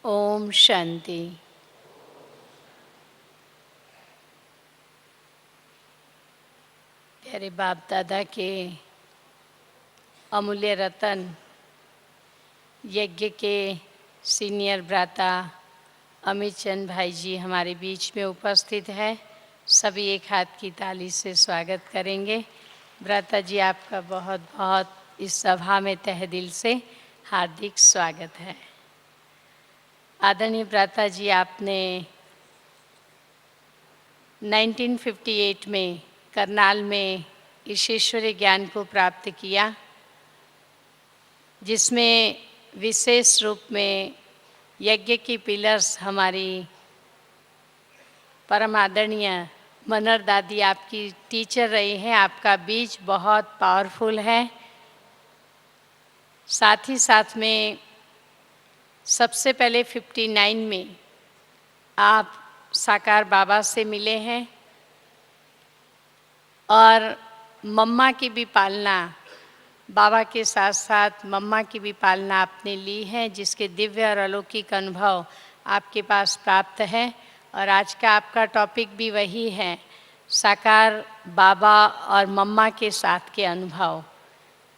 ओम शांति। प्यारे बाप दादा के अमूल्य रतन, यज्ञ के सीनियर भ्राता अमित चंद भाई जी हमारे बीच में उपस्थित है। सभी एक हाथ की ताली से स्वागत करेंगे। भ्राता जी, आपका बहुत बहुत इस सभा में तहे दिल से हार्दिक स्वागत है। आदरणीय भ्राता जी, आपने 1958 में करनाल में ईश्वरीय ज्ञान को प्राप्त किया, जिसमें विशेष रूप में यज्ञ की पिलर्स हमारी परम आदरणीय मनर दादी आपकी टीचर रही हैं। आपका बीज बहुत पावरफुल है। साथ ही साथ में सबसे पहले 59 में आप साकार बाबा से मिले हैं और मम्मा की भी पालना, बाबा के साथ साथ मम्मा की भी पालना आपने ली है, जिसके दिव्य और अलौकिक अनुभव आपके पास प्राप्त है। और आज का आपका टॉपिक भी वही है, साकार बाबा और मम्मा के साथ के अनुभव,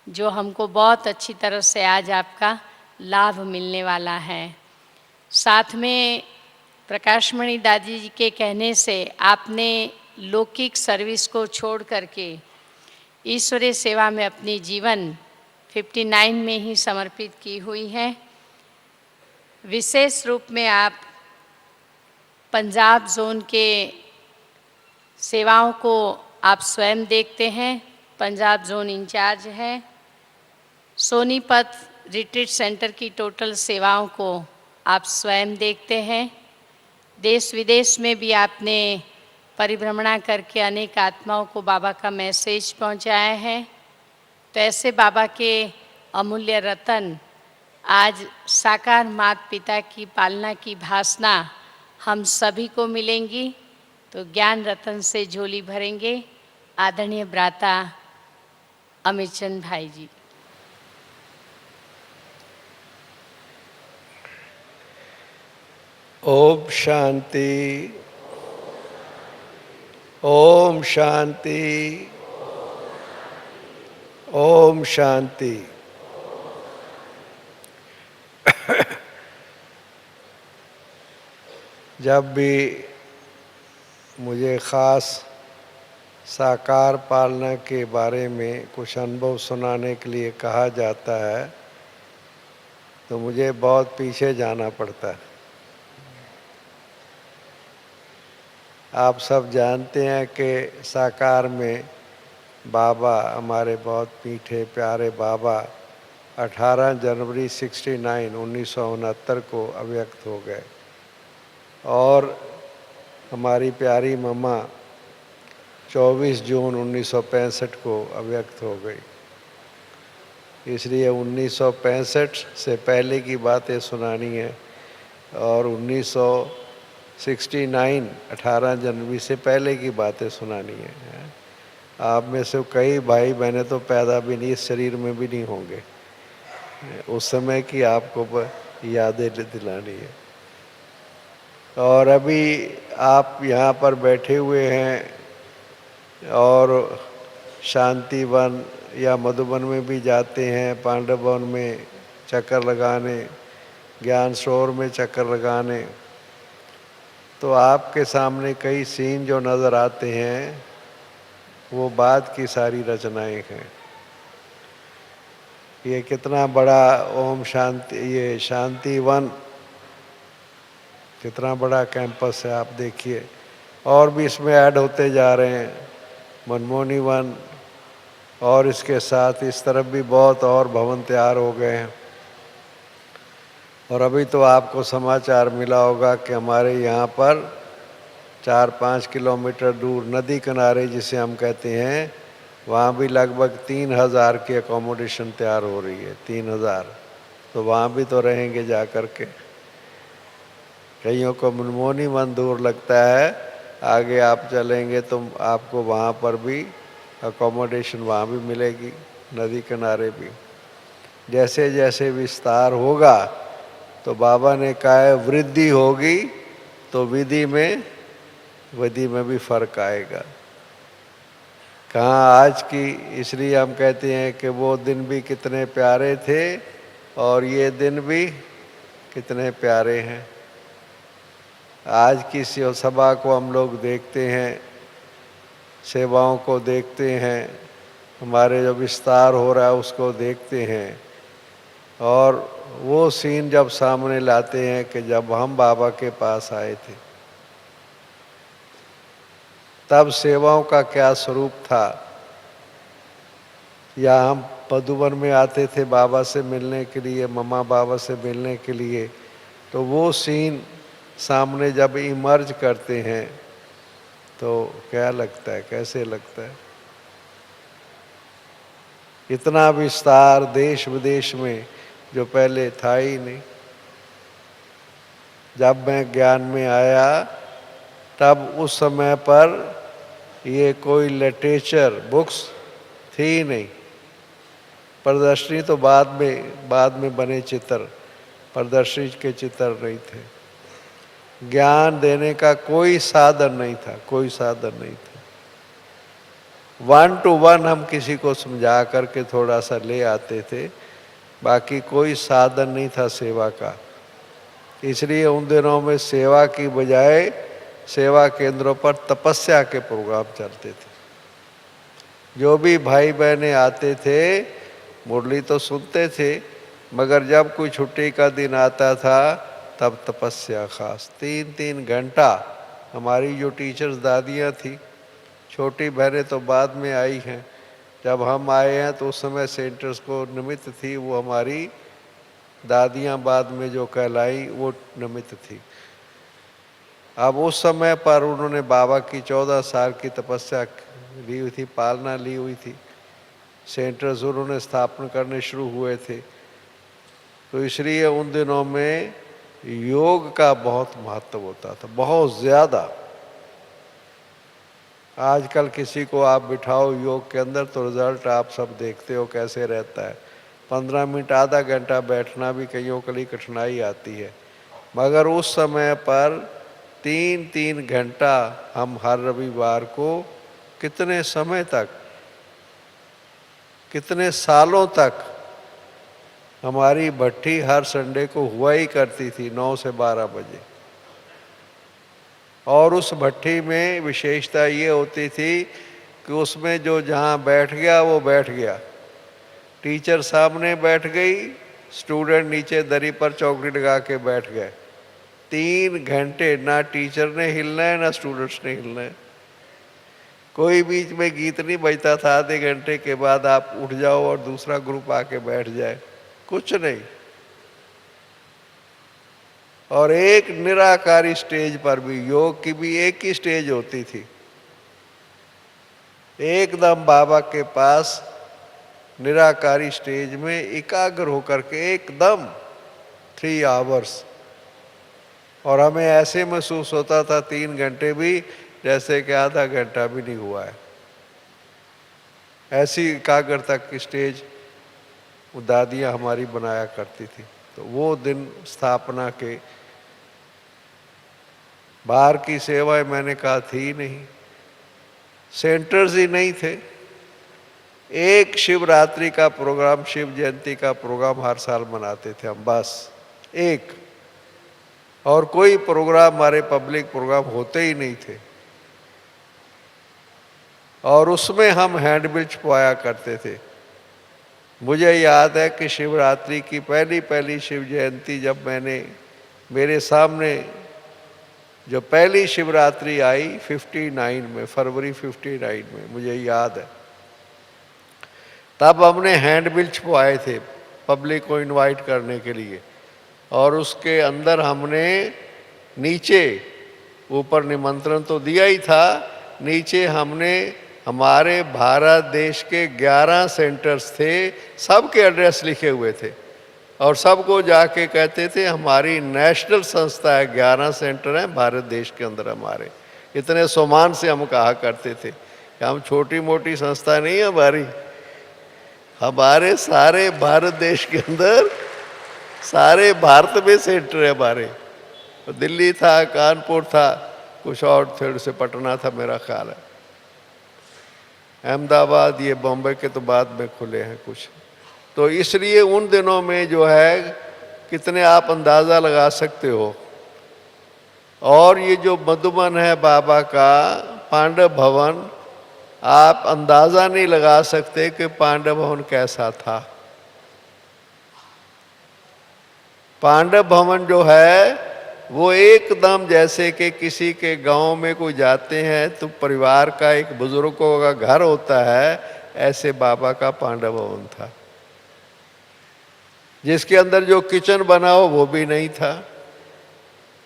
जो हमको बहुत अच्छी तरह से आज आपका लाभ मिलने वाला है। साथ में प्रकाशमणि दादी जी के कहने से आपने लौकिक सर्विस को छोड़ करके ईश्वरीय सेवा में अपनी जीवन 59 में ही समर्पित की हुई है। विशेष रूप में आप पंजाब जोन के सेवाओं को आप स्वयं देखते हैं, पंजाब जोन इंचार्ज है। सोनीपत रिट्रीट सेंटर की टोटल सेवाओं को आप स्वयं देखते हैं। देश विदेश में भी आपने परिभ्रमणा करके अनेक आत्माओं को बाबा का मैसेज पहुंचाया है। तो ऐसे बाबा के अमूल्य रतन आज साकार माता पिता की पालना की भासना हम सभी को मिलेंगी, तो ज्ञान रतन से झोली भरेंगे आदरणीय भ्राता अमित चंद भाई जी। ओम शांति, ओम शांति, ओम शांति। जब भी मुझे ख़ास साकार पालना के बारे में कुछ अनुभव सुनाने के लिए कहा जाता है, तो मुझे बहुत पीछे जाना पड़ता है। आप सब जानते हैं कि साकार में बाबा, हमारे बहुत मीठे प्यारे बाबा 18 जनवरी 1969 को अव्यक्त हो गए और हमारी प्यारी मम्मा 24 जून 1965 को अव्यक्त हो गई। इसलिए 1965 से पहले की बातें सुनानी है और 1969 18 जनवरी से पहले की बातें सुनानी है। आप में से कई भाई बहनें तो पैदा भी नहीं, इस शरीर में भी नहीं होंगे, उस समय की आपको यादें दिलानी है। और अभी आप यहाँ पर बैठे हुए हैं और शांतिवन या मधुबन में भी जाते हैं, पांडवन में चक्कर लगाने, ज्ञान शोर में चक्कर लगाने, तो आपके सामने कई सीन जो नज़र आते हैं वो बाद की सारी रचनाएं हैं। ये कितना बड़ा ओम शांति, ये शांतिवन कितना बड़ा कैंपस है, आप देखिए। और भी इसमें ऐड होते जा रहे हैं, मनमोहनी वन, और इसके साथ इस तरफ भी बहुत और भवन तैयार हो गए हैं। और अभी तो आपको समाचार मिला होगा कि हमारे यहाँ पर 4-5 किलोमीटर दूर नदी किनारे जिसे हम कहते हैं, वहाँ भी लगभग 3000 की अकोमोडेशन तैयार हो रही है। 3000, तो वहाँ भी तो रहेंगे जा कर के। कईयों को मनमोहनी मन दूर लगता है, आगे आप चलेंगे तो आपको वहाँ पर भी अकोमोडेशन वहाँ भी मिलेगी, नदी किनारे भी। जैसे जैसे विस्तार होगा तो बाबा ने कहा है वृद्धि होगी तो विधि में भी फर्क आएगा। कहाँ आज की, इसलिए हम कहते हैं कि वो दिन भी कितने प्यारे थे और ये दिन भी कितने प्यारे हैं। आज की सभा को हम लोग देखते हैं, सेवाओं को देखते हैं, हमारे जो विस्तार हो रहा है उसको देखते हैं, और वो सीन जब सामने लाते हैं कि जब हम बाबा के पास आए थे तब सेवाओं का क्या स्वरूप था, या हम मधुबन में आते थे बाबा से मिलने के लिए, मम्मा बाबा से मिलने के लिए, तो वो सीन सामने जब इमर्ज करते हैं तो क्या लगता है, कैसे लगता है। इतना विस्तार देश विदेश में जो पहले था ही नहीं। जब मैं ज्ञान में आया तब उस समय पर ये कोई लिटरेचर बुक्स थी नहीं। प्रदर्शनी तो बाद में बने चित्र, प्रदर्शनी के चित्र नहीं थे। ज्ञान देने का कोई साधन नहीं था, कोई साधन नहीं था। 1 to 1 हम किसी को समझा करके थोड़ा सा ले आते थे, बाकी कोई साधन नहीं था सेवा का। इसलिए उन दिनों में सेवा की बजाय सेवा केंद्रों पर तपस्या के प्रोग्राम चलते थे। जो भी भाई बहनें आते थे मुरली तो सुनते थे, मगर जब कोई छुट्टी का दिन आता था तब तपस्या खास 3-3 घंटा। हमारी जो टीचर्स दादियाँ थी, छोटी बहनें तो बाद में आई हैं, जब हम आए हैं तो उस समय सेंटर्स को निमित्त थी वो हमारी दादियाँ, बाद में जो कहलाई वो निमित्त थी। अब उस समय पर उन्होंने बाबा की 14 साल की तपस्या ली हुई थी, पालना ली हुई थी, सेंटर्स उन्होंने स्थापना करने शुरू हुए थे। तो इसलिए उन दिनों में योग का बहुत महत्व होता था, बहुत ज़्यादा। आजकल किसी को आप बिठाओ योग के अंदर तो रिजल्ट आप सब देखते हो कैसे रहता है। 15 मिनट आधा घंटा बैठना भी कईयों के लिए कठिनाई आती है, मगर उस समय पर 3-3 घंटा हम हर रविवार को कितने समय तक, कितने सालों तक हमारी भट्ठी हर संडे को हुआ ही करती थी 9 से 12 बजे। और उस भट्ठी में विशेषता ये होती थी कि उसमें जो जहाँ बैठ गया वो बैठ गया। टीचर सामने बैठ गई, स्टूडेंट नीचे दरी पर चौकड़ी लगा के बैठ गए। 3 घंटे ना टीचर ने हिलना है ना स्टूडेंट्स ने हिलना है। कोई बीच में गीत नहीं बजता था, आधे घंटे के बाद आप उठ जाओ और दूसरा ग्रुप आके बैठ जाए, कुछ नहीं। और एक निराकारी स्टेज पर भी, योग की भी एक ही स्टेज होती थी, एकदम बाबा के पास निराकारी स्टेज में एकाग्र होकर के एकदम 3 आवर्स। और हमें ऐसे महसूस होता था 3 घंटे भी जैसे कि आधा घंटा भी नहीं हुआ है। ऐसी एकाग्रता की स्टेज वो दादियाँ हमारी बनाया करती थी। तो वो दिन स्थापना के, बाहर की सेवाएं मैंने कहा थी नहीं, सेंटर्स ही नहीं थे। एक शिवरात्रि का प्रोग्राम, शिव जयंती का प्रोग्राम हर साल मनाते थे हम, बस एक, और कोई प्रोग्राम, हमारे पब्लिक प्रोग्राम होते ही नहीं थे। और उसमें हम हैंडबिल छपवाया करते थे। मुझे याद है कि शिवरात्रि की पहली शिव जयंती जब मेरे सामने जो पहली शिवरात्रि आई 59 में, फरवरी 59 में, मुझे याद है, तब हमने हैंडबिल छपवाए थे पब्लिक को इनवाइट करने के लिए। और उसके अंदर हमने नीचे, ऊपर निमंत्रण तो दिया ही था, नीचे हमने हमारे भारत देश के 11 सेंटर्स थे, सबके एड्रेस लिखे हुए थे और सबको जाके कहते थे हमारी नेशनल संस्था है, 11 सेंटर हैं भारत देश के अंदर हमारे। इतने सम्मान से हम कहा करते थे कि हम छोटी मोटी संस्था नहीं है हमारे सारे भारत देश के अंदर सारे भारत में सेंटर है हमारे। दिल्ली था, कानपुर था, कुछ और थोड़े से पटना था मेरा ख्याल है, अहमदाबाद, ये बॉम्बे के तो बाद में खुले हैं कुछ। तो इसलिए उन दिनों में जो है कितने आप अंदाज़ा लगा सकते हो। और ये जो मधुबन है बाबा का पांडव भवन, आप अंदाज़ा नहीं लगा सकते कि पांडव भवन कैसा था। पांडव भवन जो है वो एकदम जैसे कि किसी के गांव में कोई जाते हैं तो परिवार का एक बुजुर्गों का घर होता है, ऐसे बाबा का पांडव भवन था, जिसके अंदर जो किचन बना हो वो भी नहीं था।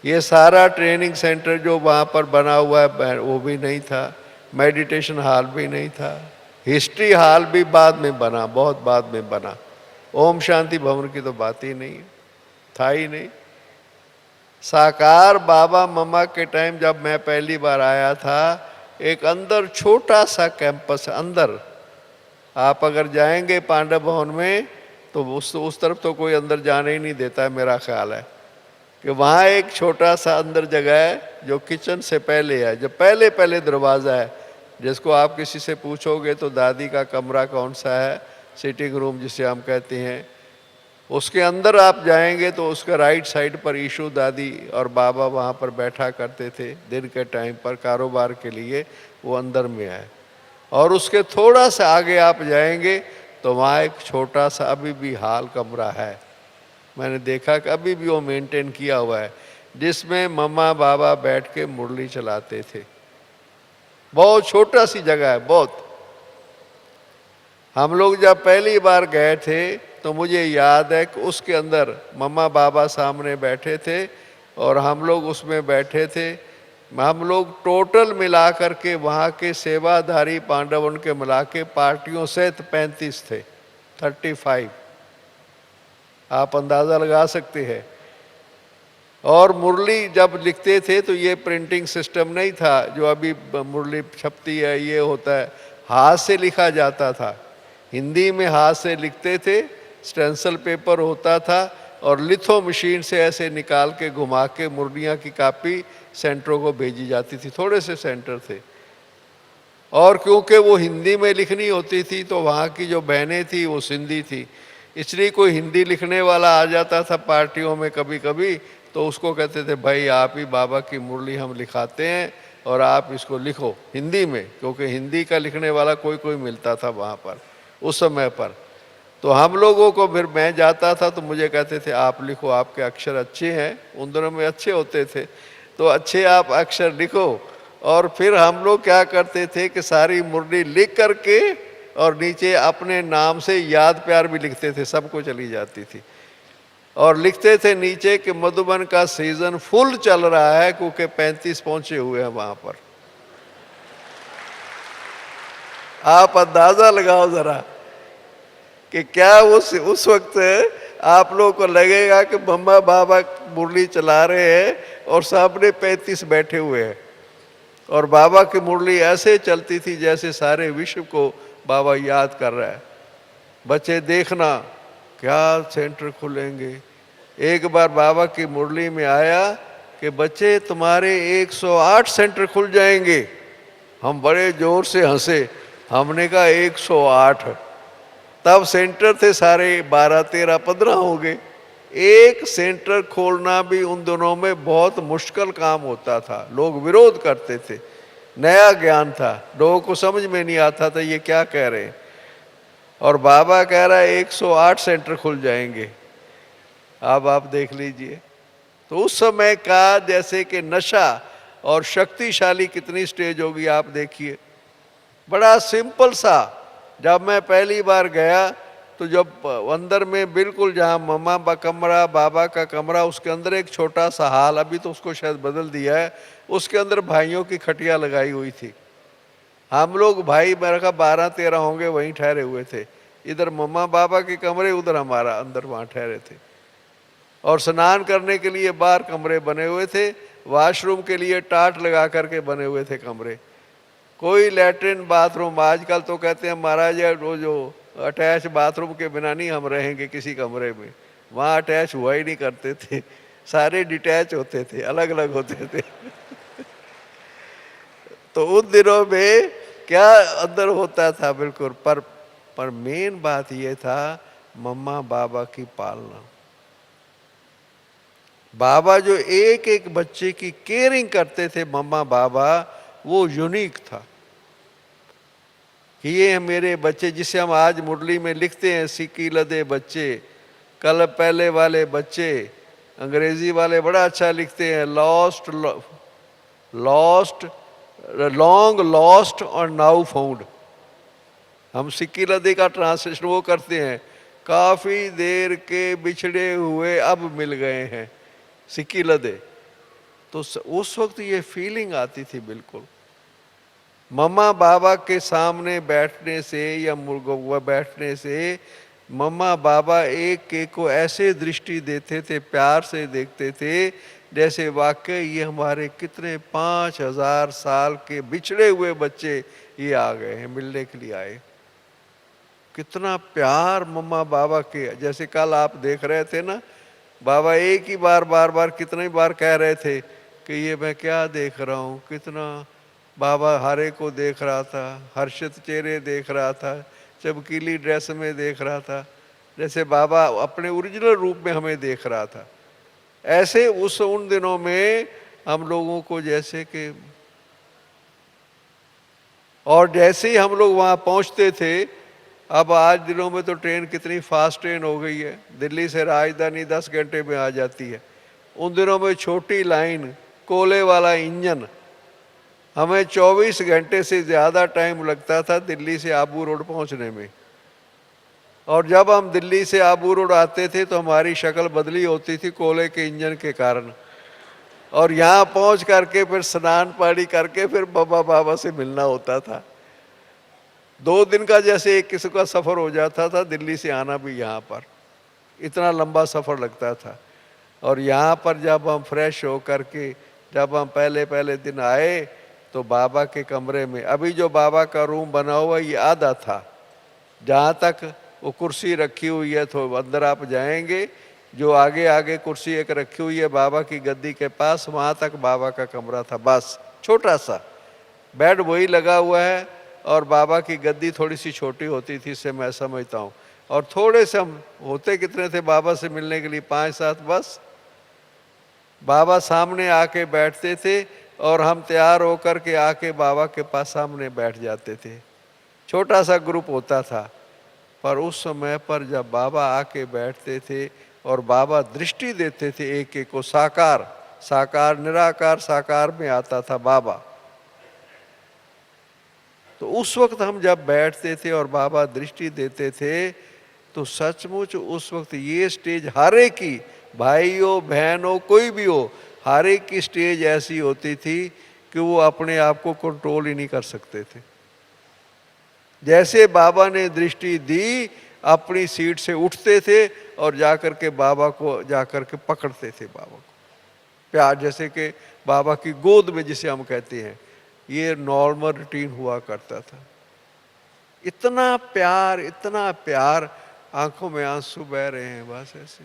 ये सारा ट्रेनिंग सेंटर जो वहाँ पर बना हुआ है वो भी नहीं था, मेडिटेशन हॉल भी नहीं था, हिस्ट्री हॉल भी बाद में बना, बहुत बाद में बना। ओम शांति भवन की तो बात ही नहीं था ही नहीं। साकार बाबा मम्मा के टाइम जब मैं पहली बार आया था, एक अंदर छोटा सा कैंपस अंदर, आप अगर जाएंगे पांडव भवन में तो उस तरफ तो कोई अंदर जाने ही नहीं देता है, मेरा ख्याल है कि वहाँ एक छोटा सा अंदर जगह है जो किचन से पहले है, जो पहले पहले दरवाज़ा है, जिसको आप किसी से पूछोगे तो दादी का कमरा कौन सा है, सिटिंग रूम जिसे हम कहते हैं, उसके अंदर आप जाएंगे तो उसका राइट साइड पर ईशु दादी और बाबा वहाँ पर बैठा करते थे दिन के टाइम पर कारोबार के लिए, वो अंदर में है। और उसके थोड़ा सा आगे आप जाएंगे तो वहाँ एक छोटा सा अभी भी हॉल कमरा है, मैंने देखा कि अभी भी वो मेंटेन किया हुआ है, जिसमें मम्मा बाबा बैठ के मुरली चलाते थे। बहुत छोटा सी जगह है बहुत। हम लोग जब पहली बार गए थे तो मुझे याद है कि उसके अंदर मम्मा बाबा सामने बैठे थे और हम लोग उसमें बैठे थे। हम लोग टोटल मिला करके वहाँ के सेवाधारी पांडवन के मिला के पार्टियों सहित 35 थे, 35, आप अंदाज़ा लगा सकते हैं। और मुरली जब लिखते थे तो ये प्रिंटिंग सिस्टम नहीं था जो अभी मुरली छपती है, ये होता है, हाथ से लिखा जाता था, हिंदी में हाथ से लिखते थे, स्टेंसिल पेपर होता था और लिथो मशीन से ऐसे निकाल के घुमा के मुरलियाँ की कापी सेंटरों को भेजी जाती थी। थोड़े से सेंटर थे और क्योंकि वो हिंदी में लिखनी होती थी तो वहाँ की जो बहनें थी वो सिंधी थी, इसलिए कोई हिंदी लिखने वाला आ जाता था पार्टियों में कभी कभी तो उसको कहते थे भाई आप ही बाबा की मुरली हम लिखाते हैं और आप इसको लिखो हिंदी में, क्योंकि हिंदी का लिखने वाला कोई कोई मिलता था वहाँ पर उस समय पर। तो हम लोगों को फिर मैं जाता था तो मुझे कहते थे आप लिखो, आपके अक्षर अच्छे हैं, उन दिनों में अच्छे होते थे, तो अच्छे आप अक्षर लिखो। और फिर हम लोग क्या करते थे कि सारी मुरली लिख करके और नीचे अपने नाम से याद प्यार भी लिखते थे, सबको चली जाती थी। और लिखते थे नीचे कि मधुबन का सीजन फुल चल रहा है क्योंकि 35 पहुंचे हुए हैं वहां पर। आप अंदाजा लगाओ जरा कि क्या उस वक्त आप लोगों को लगेगा कि मम्मा बाबा मुरली चला रहे हैं और सामने 35 बैठे हुए हैं और बाबा की मुरली ऐसे चलती थी जैसे सारे विश्व को बाबा याद कर रहा है। बच्चे देखना क्या सेंटर खुलेंगे। एक बार बाबा की मुरली में आया कि बच्चे तुम्हारे 108 सेंटर खुल जाएंगे। हम बड़े जोर से हंसे, हमने कहा 108, तब सेंटर थे सारे 12, 13, 15 हो गए। एक सेंटर खोलना भी उन दिनों में बहुत मुश्किल काम होता था, लोग विरोध करते थे, नया ज्ञान था, लोगों को समझ में नहीं आता था ये क्या कह रहे हैं। और बाबा कह रहा है 108 सेंटर खुल जाएंगे। अब आप देख लीजिए तो उस समय का जैसे कि नशा और शक्तिशाली कितनी स्टेज होगी आप देखिए। बड़ा सिंपल सा, जब मैं पहली बार गया तो जब अंदर में बिल्कुल जहाँ मम्मा का कमरा बाबा का कमरा, उसके अंदर एक छोटा सा हाल, अभी तो उसको शायद बदल दिया है, उसके अंदर भाइयों की खटिया लगाई हुई थी। हम लोग भाई मेरा का 12-13 होंगे वहीं ठहरे हुए थे, इधर मम्मा बाबा के कमरे, उधर हमारा अंदर वहाँ ठहरे थे। और स्नान करने के लिए बाहर कमरे बने हुए थे, वॉशरूम के लिए टाट लगा करके बने हुए थे कमरे, कोई लैट्रिन बाथरूम। आजकल तो कहते हैं महाराज वो जो अटैच बाथरूम के बिना नहीं हम रहेंगे किसी कमरे में, वहाँ अटैच हुआ ही नहीं करते थे, सारे डिटैच होते थे, अलग अलग होते थे। तो उन दिनों में क्या अंदर होता था बिल्कुल, पर मेन बात ये था मम्मा बाबा की पालना। बाबा जो एक एक बच्चे की केयरिंग करते थे मम्मा बाबा, वो यूनिक था कि ये मेरे बच्चे, जिसे हम आज मुरली में लिखते हैं सिक्की लदे बच्चे, कल पहले वाले बच्चे, अंग्रेजी वाले बड़ा अच्छा लिखते हैं लॉस्ट लॉस्ट लॉन्ग लॉस्ट और नाउ फाउंड। हम सिक्की लदे का ट्रांसलेशन वो करते हैं, काफी देर के बिछड़े हुए अब मिल गए हैं, सिक्की लदे। तो उस वक्त ये फीलिंग आती थी बिल्कुल। मम्मा बाबा के सामने बैठने से या मुर्गा बैठने से मम्मा बाबा एक एक को ऐसे दृष्टि देते थे, प्यार से देखते थे, जैसे वाकई ये हमारे कितने 5000 साल के बिछड़े हुए बच्चे ये आ गए हैं, मिलने के लिए आए। कितना प्यार मम्मा बाबा के। जैसे कल आप देख रहे थे ना, बाबा एक ही बार बार बार कितने बार कह रहे थे कि ये मैं क्या देख रहा हूँ। कितना बाबा हरे को देख रहा था, हर्षित चेहरे देख रहा था, चमकीली ड्रेस में देख रहा था, जैसे बाबा अपने ओरिजिनल रूप में हमें देख रहा था। ऐसे उन दिनों में हम लोगों को जैसे कि, और जैसे ही हम लोग वहाँ पहुँचते थे, अब आज दिनों में तो ट्रेन कितनी फास्ट ट्रेन हो गई है, दिल्ली से राजधानी 10 घंटे में आ जाती है। उन दिनों में छोटी लाइन, कोयले वाला इंजन, हमें 24 घंटे से ज़्यादा टाइम लगता था दिल्ली से आबू रोड पहुंचने में। और जब हम दिल्ली से आबू रोड आते थे तो हमारी शक्ल बदली होती थी कोयले के इंजन के कारण। और यहाँ पहुंच करके फिर स्नान पानी करके फिर बाबा बाबा से मिलना होता था। 2 दिन का जैसे एक किसी का सफ़र हो जाता था, दिल्ली से आना भी यहाँ पर इतना लंबा सफ़र लगता था। और यहाँ पर जब हम फ्रेश हो करके जब हम पहले पहले दिन आए तो बाबा के कमरे में, अभी जो बाबा का रूम बना हुआ ये आधा था, जहाँ तक वो कुर्सी रखी हुई है तो अंदर आप जाएंगे, जो आगे आगे कुर्सी एक रखी हुई है बाबा की गद्दी के पास, वहाँ तक बाबा का कमरा था। बस छोटा सा बेड वही लगा हुआ है और बाबा की गद्दी थोड़ी सी छोटी होती थी, इससे मैं समझता हूँ। और थोड़े से हम होते कितने थे बाबा से मिलने के लिए, 5-7 बस। बाबा सामने आके बैठते थे और हम तैयार होकर के आके बाबा के पास सामने बैठ जाते थे। छोटा सा ग्रुप होता था, पर उस समय पर जब बाबा आके बैठते थे और बाबा दृष्टि देते थे एक एक को, साकार साकार निराकार साकार में आता था बाबा। तो उस वक्त हम जब बैठते थे और बाबा दृष्टि देते थे तो सचमुच उस वक्त ये स्टेज हर एक की, भाई हो बहन हो कोई भी हो, हर एक की स्टेज ऐसी होती थी कि वो अपने आप को कंट्रोल ही नहीं कर सकते थे। जैसे बाबा ने दृष्टि दी, अपनी सीट से उठते थे और जाकर के बाबा को जाकर के पकड़ते थे, बाबा को प्यार, जैसे कि बाबा की गोद में जिसे हम कहते हैं। ये नॉर्मल रूटीन हुआ करता था। इतना प्यार, आंखों में आंसू बह रहे हैं बस ऐसे।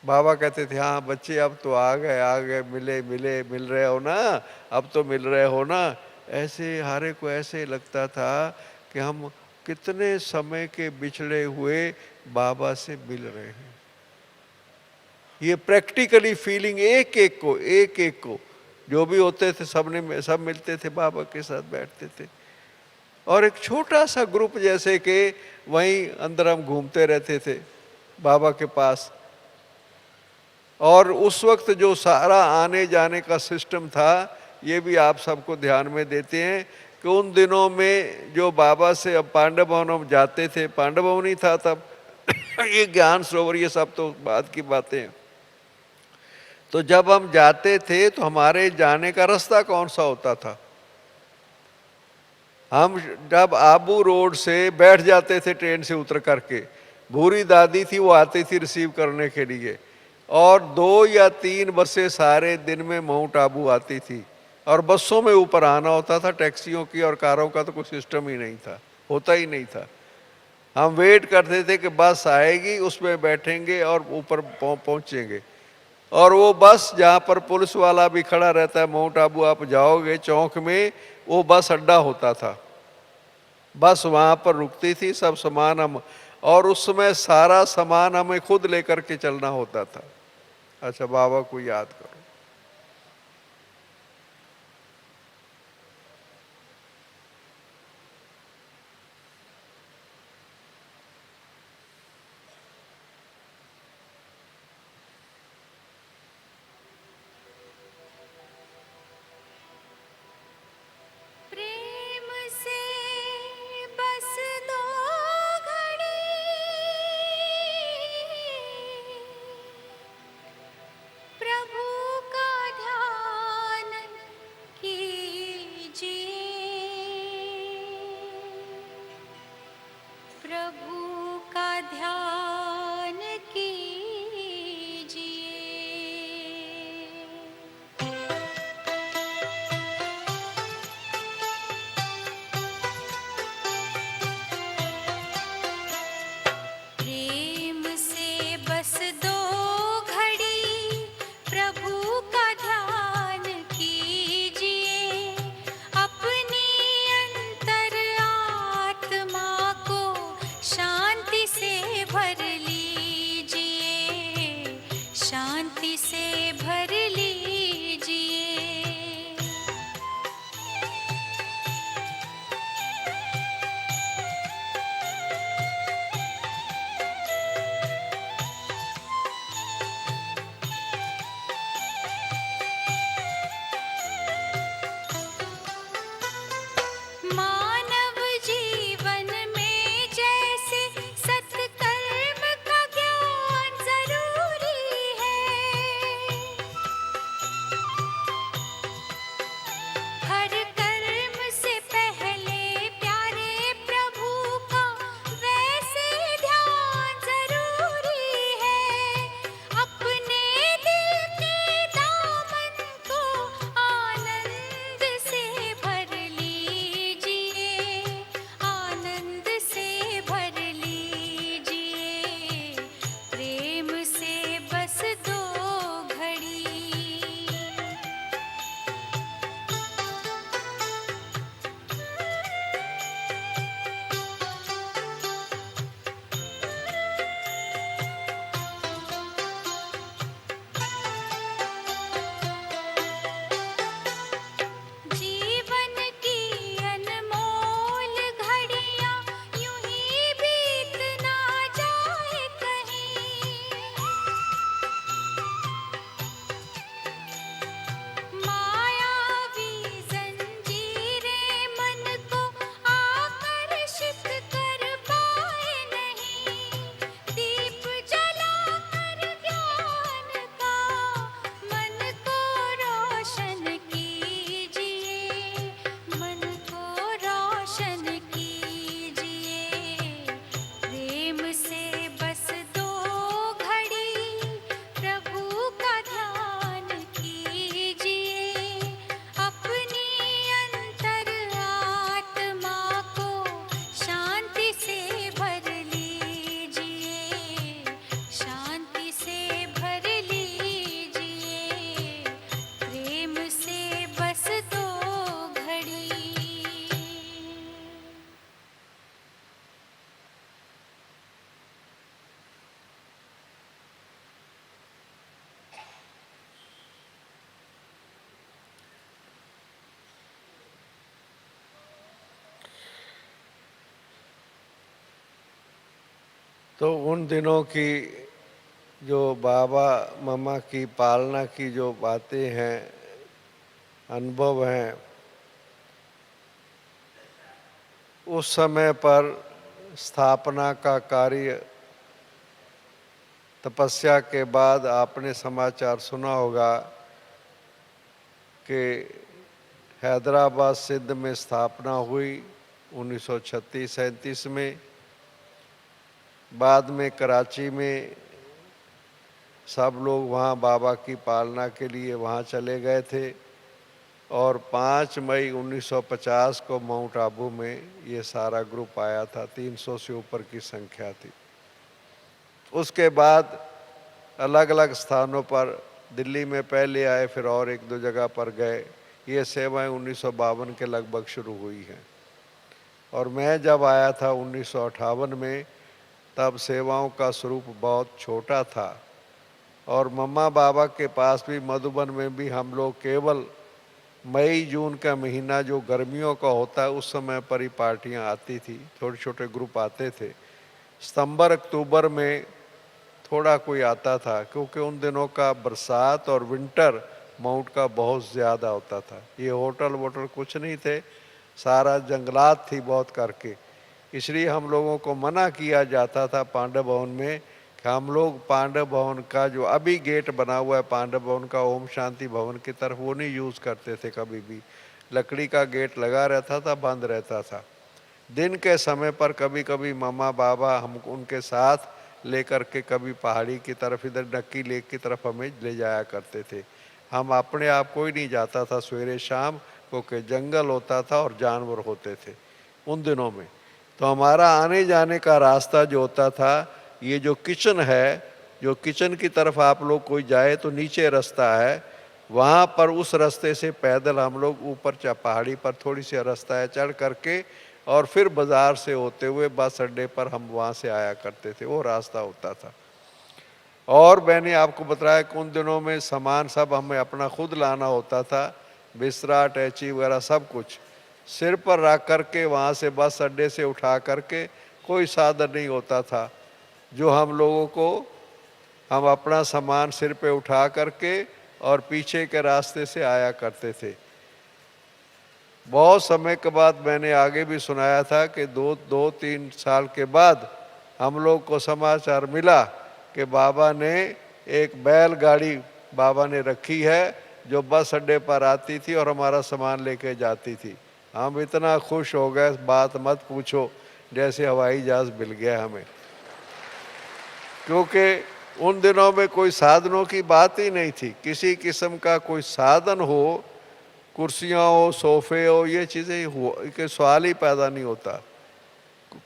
बाबा कहते थे हाँ बच्चे अब तो आ गए, मिल रहे हो ना, अब तो मिल रहे हो ना। ऐसे हारे को ऐसे लगता था कि हम कितने समय के बिछड़े हुए बाबा से मिल रहे हैं। ये प्रैक्टिकली फीलिंग एक एक को जो भी होते थे सब मिलते थे, बाबा के साथ बैठते थे। और एक छोटा सा ग्रुप जैसे कि वहीं अंदर हम घूमते रहते थे बाबा के पास। और उस वक्त जो सारा आने जाने का सिस्टम था, ये भी आप सबको ध्यान में देते हैं कि उन दिनों में जो बाबा से अब पांडव भवन हम जाते थे, पांडव भवन ही था तब ये ज्ञान सरोवर ये सब तो बाद की बातें हैं। तो जब हम जाते थे तो हमारे जाने का रास्ता कौन सा होता था? हम जब आबू रोड से बैठ जाते थे ट्रेन से उतर करके, भूरी दादी थी वो आती थी रिसीव करने के लिए, और 2 या 3 बसें सारे दिन में माउंट आबू आती थी। और बसों में ऊपर आना होता था, टैक्सियों की और कारों का तो कोई सिस्टम ही नहीं था, होता ही नहीं था। हम वेट करते थे कि बस आएगी, उसमें बैठेंगे और ऊपर पहुंचेंगे। और वो बस जहाँ पर पुलिस वाला भी खड़ा रहता है, माउंट आबू आप जाओगे चौक में, वो बस अड्डा होता था, बस वहाँ पर रुकती थी। सब सामान हम, और उस समय सारा सामान हमें खुद लेकर के चलना होता था। अच्छा, बाबा को याद करो। प्रेम से बस दो घड़ी प्रभु का ध्यान कीजिए, प्रभु का ध्यान कीजिए। प्रेम से बस दो घड़ी प्रभु का ध्यान कीजिए, अपनी अंतर आत्मा को शांति से भर लीजिए, शांति से भर लीजिए। मानव जीवन में जैसे सत्कर्म का ज्ञान जरूरी है, हर कर्म से पहले प्यारे प्रभु का वैसे ध्यान जरूरी है। अपने दिल के दामन को आनंद से भर लीजिए, आनंद से भर लीजिए। प्रेम से बस दो घड़ी। जीवन की अनमोल घड़ियां यूं ही बीत ना जाए कहीं, मायावी जंजीरें मन को आकर्षित कर पाए नहीं। दीप जलाकर ज्ञान का मन को रोशन कीजिए, मन को रोशन कीजिए। प्रेम से बस दो घड़ी प्रभु का ध्यान कीजिए, अपनी अंतर आत्मा को शांति से भर लीजिए, शांति से भर लीजिए। प्रेम से बस दो घड़ी। तो उन दिनों की जो बाबा मम्मा की पालना की जो बातें हैं, अनुभव हैं, उस समय पर स्थापना का कार्य, तपस्या के बाद आपने समाचार सुना होगा कि हैदराबाद सिंध में स्थापना हुई 1936-37 में। बाद में कराची में सब लोग वहाँ बाबा की पालना के लिए वहाँ चले गए थे। और 5 मई 1950 को माउंट आबू में ये सारा ग्रुप आया था। 300 से ऊपर की संख्या थी। उसके बाद अलग अलग स्थानों पर, दिल्ली में पहले आए, फिर और एक दो जगह पर गए। ये सेवाएं 1952 के लगभग शुरू हुई हैं। और मैं जब आया था 1958 में, तब सेवाओं का स्वरूप बहुत छोटा था। और मम्मा बाबा के पास भी, मधुबन में भी, हम लोग केवल मई जून का महीना जो गर्मियों का होता है उस समय पर ही पार्टियां आती थी, छोटे छोटे ग्रुप आते थे। सितंबर अक्टूबर में थोड़ा कोई आता था, क्योंकि उन दिनों का बरसात और विंटर माउंट का बहुत ज़्यादा होता था। ये होटल वोटल कुछ नहीं थे, सारा जंगलात थी बहुत करके। इसलिए हम लोगों को मना किया जाता था पांडव भवन में कि हम लोग पांडव भवन का जो अभी गेट बना हुआ है पांडव भवन का ओम शांति भवन की तरफ, वो नहीं यूज़ करते थे कभी भी। लकड़ी का गेट लगा रहता था, बंद रहता था। दिन के समय पर कभी कभी मम्मा बाबा हम उनके साथ लेकर के कभी पहाड़ी की तरफ, इधर नक्की लेक की तरफ हमें ले जाया करते थे। हम अपने आप कोई नहीं जाता था सवेरे शाम, क्योंकि जंगल होता था और जानवर होते थे उन दिनों में। तो हमारा आने जाने का रास्ता जो होता था, ये जो किचन है, जो किचन की तरफ आप लोग कोई जाए तो नीचे रास्ता है, वहाँ पर उस रास्ते से पैदल हम लोग ऊपर पहाड़ी पर थोड़ी सी रास्ता है, चढ़ करके और फिर बाज़ार से होते हुए बस अड्डे पर हम वहाँ से आया करते थे। वो रास्ता होता था। और मैंने आपको बताया कि उन दिनों में सामान सब हमें अपना खुद लाना होता था, बिस्तरा, टैची वगैरह सब कुछ सिर पर रख करके वहाँ से बस अड्डे से उठा करके, कोई साधन नहीं होता था जो हम लोगों को, हम अपना सामान सिर पे उठा करके और पीछे के रास्ते से आया करते थे। बहुत समय के बाद मैंने आगे भी सुनाया था कि दो तीन साल के बाद हम लोग को समाचार मिला कि बाबा ने एक बैलगाड़ी बाबा ने रखी है जो बस अड्डे पर आती थी और हमारा सामान लेके जाती थी। हम इतना खुश हो गए, बात मत पूछो, जैसे हवाई जहाज मिल गया हमें। क्योंकि उन दिनों में कोई साधनों की बात ही नहीं थी, किसी किस्म का कोई साधन हो, कुर्सियाँ हो, सोफे हो, ये चीज़ें हो के सवाल ही पैदा नहीं होता।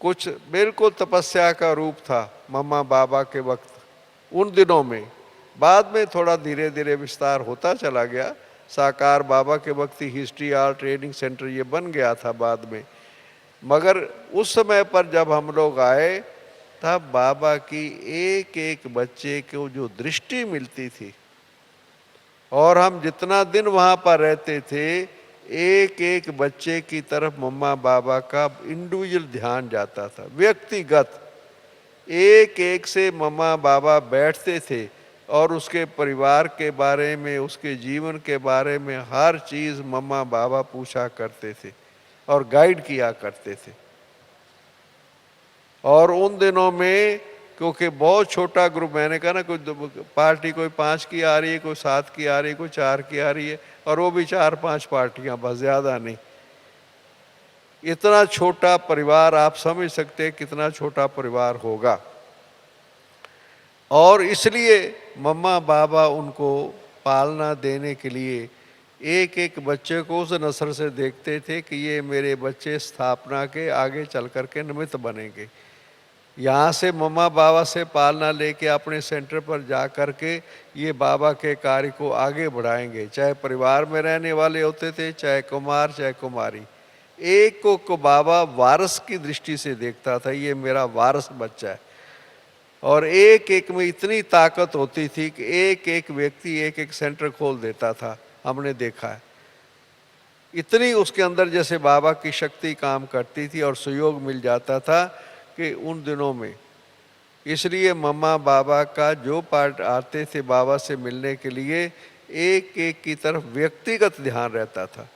कुछ बिल्कुल तपस्या का रूप था मम्मा बाबा के वक्त उन दिनों में। बाद में थोड़ा धीरे धीरे विस्तार होता चला गया। साकार बाबा के वक्त ही हिस्ट्री आर्ट ट्रेनिंग सेंटर ये बन गया था बाद में। मगर उस समय पर जब हम लोग आए, तब बाबा की एक एक बच्चे को जो दृष्टि मिलती थी, और हम जितना दिन वहाँ पर रहते थे, एक एक बच्चे की तरफ मम्मा बाबा का इंडिविजुअल ध्यान जाता था, व्यक्तिगत। एक एक से मम्मा बाबा बैठते थे और उसके परिवार के बारे में, उसके जीवन के बारे में हर चीज़ मम्मा बाबा पूछा करते थे और गाइड किया करते थे। और उन दिनों में क्योंकि बहुत छोटा ग्रुप, मैंने कहा ना, कोई पार्टी कोई 5 की आ रही है, कोई 7 की आ रही है, कोई 4 की आ रही है, और वो भी 4-5 पार्टियां, बस, ज़्यादा नहीं। इतना छोटा परिवार, आप समझ सकते हैं कितना छोटा परिवार होगा। और इसलिए मम्मा बाबा उनको पालना देने के लिए एक एक बच्चे को उस नस्ल से देखते थे कि ये मेरे बच्चे स्थापना के आगे चल कर के निमित्त बनेंगे। यहाँ से मम्मा बाबा से पालना लेके अपने सेंटर पर जा कर के ये बाबा के कार्य को आगे बढ़ाएंगे। चाहे परिवार में रहने वाले होते थे, चाहे कुमार चाहे कुमारी, एक को बाबा वारस की दृष्टि से देखता था, ये मेरा वारस बच्चा है। और एक एक में इतनी ताकत होती थी कि एक एक व्यक्ति एक एक सेंटर खोल देता था, हमने देखा है। इतनी उसके अंदर जैसे बाबा की शक्ति काम करती थी और सहयोग मिल जाता था कि उन दिनों में। इसलिए मम्मा बाबा का जो पार्ट आते थे बाबा से मिलने के लिए, एक एक की तरफ व्यक्तिगत ध्यान रहता था।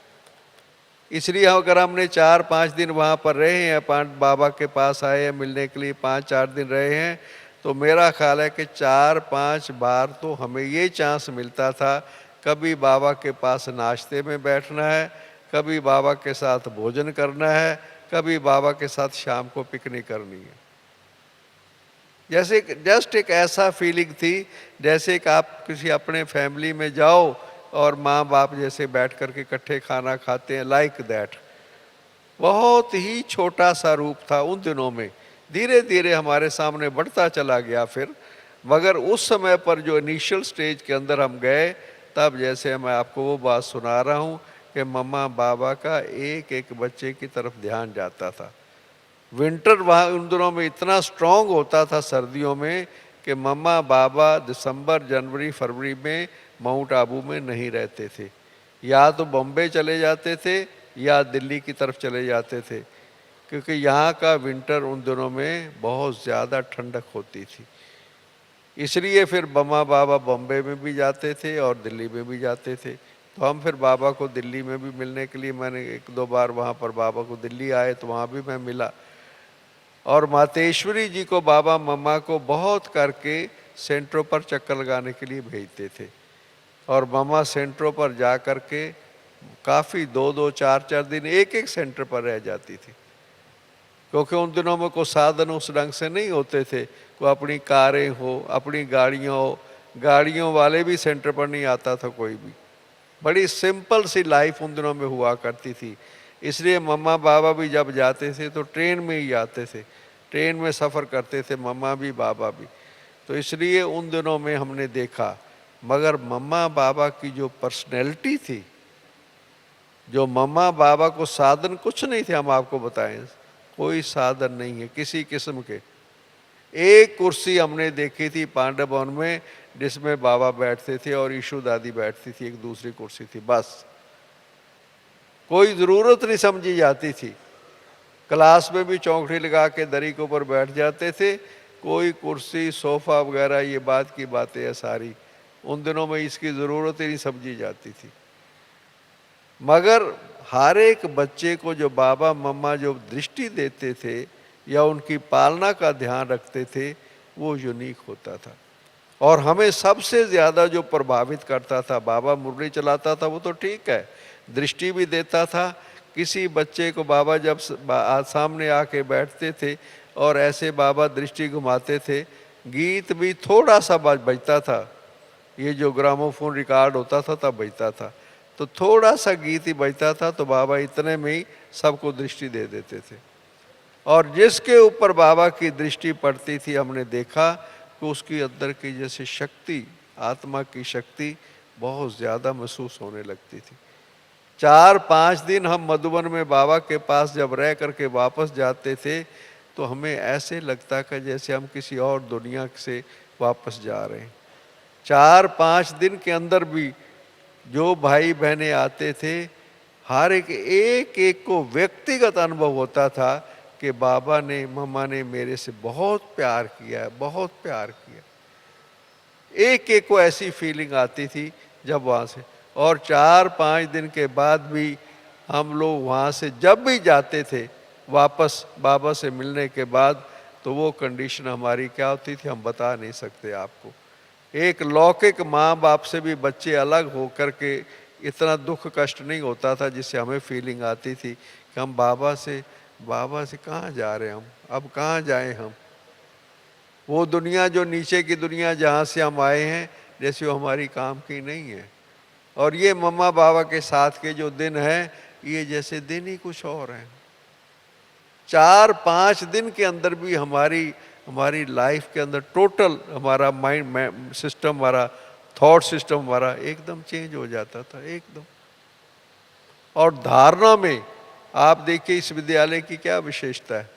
इसलिए अगर हमने 4-5 दिन वहाँ पर रहे हैं, बाबा के पास आए हैं मिलने के लिए, 5-4 दिन रहे हैं, तो मेरा ख्याल है कि 4-5 बार तो हमें ये चांस मिलता था, कभी बाबा के पास नाश्ते में बैठना है, कभी बाबा के साथ भोजन करना है, कभी बाबा के साथ शाम को पिकनिक करनी है। जैसे जस्ट एक ऐसा फीलिंग थी जैसे कि आप किसी अपने फैमिली में जाओ, और माँ बाप जैसे बैठ कर के इकट्ठे खाना खाते हैं, लाइक दैट। बहुत ही छोटा सा रूप था उन दिनों में, धीरे धीरे हमारे सामने बढ़ता चला गया फिर। मगर उस समय पर जो इनिशियल स्टेज के अंदर हम गए, तब जैसे मैं आपको वो बात सुना रहा हूँ कि मम्मा बाबा का एक एक बच्चे की तरफ ध्यान जाता था। विंटर वहाँ उन दिनों में इतना स्ट्रांग होता था सर्दियों में कि मम्मा बाबा दिसंबर जनवरी फरवरी में माउंट आबू में नहीं रहते थे, या तो बॉम्बे चले जाते थे या दिल्ली की तरफ चले जाते थे, क्योंकि यहाँ का विंटर उन दिनों में बहुत ज़्यादा ठंडक होती थी। इसलिए फिर मम्मा बाबा बॉम्बे में भी जाते थे और दिल्ली में भी जाते थे। तो हम फिर बाबा को दिल्ली में भी मिलने के लिए, मैंने एक दो बार वहाँ पर बाबा को दिल्ली आए तो वहाँ भी मैं मिला। और मातेश्वरी जी को बाबा मम्मा को बहुत करके सेंटरों पर चक्कर लगाने के लिए भेजते थे, और मम्मा सेंटरों पर जा कर के काफ़ी 2-2 4-4 दिन एक एक सेंटर पर रह जाती थी, क्योंकि उन दिनों में कोई साधन उस ढंग से नहीं होते थे। कोई अपनी कारें हो, अपनी गाड़ियाँ हो, गाड़ियों वाले भी सेंटर पर नहीं आता था कोई भी। बड़ी सिंपल सी लाइफ उन दिनों में हुआ करती थी। इसलिए मम्मा बाबा भी जब जाते थे तो ट्रेन में ही जाते थे, ट्रेन में सफ़र करते थे मम्मा भी बाबा भी। तो इसलिए उन दिनों में हमने देखा। मगर मम्मा बाबा की जो पर्सनैलिटी थी, जो मम्मा बाबा को साधन कुछ नहीं थे, हम आपको बताएं, कोई साधन नहीं है किसी किस्म के। एक कुर्सी हमने देखी थी पांडव भवन में जिसमें बाबा बैठते थे और ईशु दादी बैठती थी, एक दूसरी कुर्सी थी बस। कोई ज़रूरत नहीं समझी जाती थी। क्लास में भी चौकड़ी लगा के दरी के ऊपर बैठ जाते थे, कोई कुर्सी सोफ़ा वगैरह ये बात की बातें है सारी। उन दिनों में इसकी ज़रूरत ही नहीं समझी जाती थी। मगर हर एक बच्चे को जो बाबा मम्मा जो दृष्टि देते थे या उनकी पालना का ध्यान रखते थे, वो यूनिक होता था। और हमें सबसे ज़्यादा जो प्रभावित करता था, बाबा मुरली चलाता था वो तो ठीक है, दृष्टि भी देता था। किसी बच्चे को बाबा जब सामने आके बैठते थे और ऐसे बाबा दृष्टि घुमाते थे, गीत भी थोड़ा सा बजता था, ये जो ग्रामोफोन रिकॉर्ड होता था तब बजता था, तो थोड़ा सा गीत ही बजता था तो बाबा इतने में ही सबको दृष्टि दे देते थे। और जिसके ऊपर बाबा की दृष्टि पड़ती थी, हमने देखा कि उसकी अंदर की जैसे शक्ति, आत्मा की शक्ति बहुत ज़्यादा महसूस होने लगती थी। 4-5 दिन हम मधुबन में बाबा के पास जब रह करके वापस जाते थे तो हमें ऐसे लगता कि जैसे हम किसी और दुनिया से वापस जा रहे हैं। 4-5 दिन के अंदर भी जो भाई बहनें आते थे, हर एक को व्यक्तिगत अनुभव होता था कि बाबा ने मम्मा ने मेरे से बहुत प्यार किया है, बहुत प्यार किया। एक को ऐसी फीलिंग आती थी जब वहाँ से। और 4-5 दिन के बाद भी हम लोग वहाँ से जब भी जाते थे वापस बाबा से मिलने के बाद, तो वो कंडीशन हमारी क्या होती थी हम बता नहीं सकते आपको। एक लौकिक माँ बाप से भी बच्चे अलग हो कर के इतना दुख कष्ट नहीं होता था जिससे हमें फीलिंग आती थी कि हम बाबा से कहाँ जा रहे हैं, हम अब कहाँ जाएं हम। वो दुनिया जो नीचे की दुनिया जहाँ से हम आए हैं, जैसे वो हमारी काम की नहीं है। और ये मम्मा बाबा के साथ के जो दिन हैं, ये जैसे दिन ही कुछ और हैं। 4-5 दिन के अंदर भी हमारी लाइफ के अंदर टोटल हमारा माइंड सिस्टम, हमारा थॉट सिस्टम हमारा एकदम चेंज हो जाता था एकदम। और धारणा में आप देखिए इस विद्यालय की क्या विशेषता है।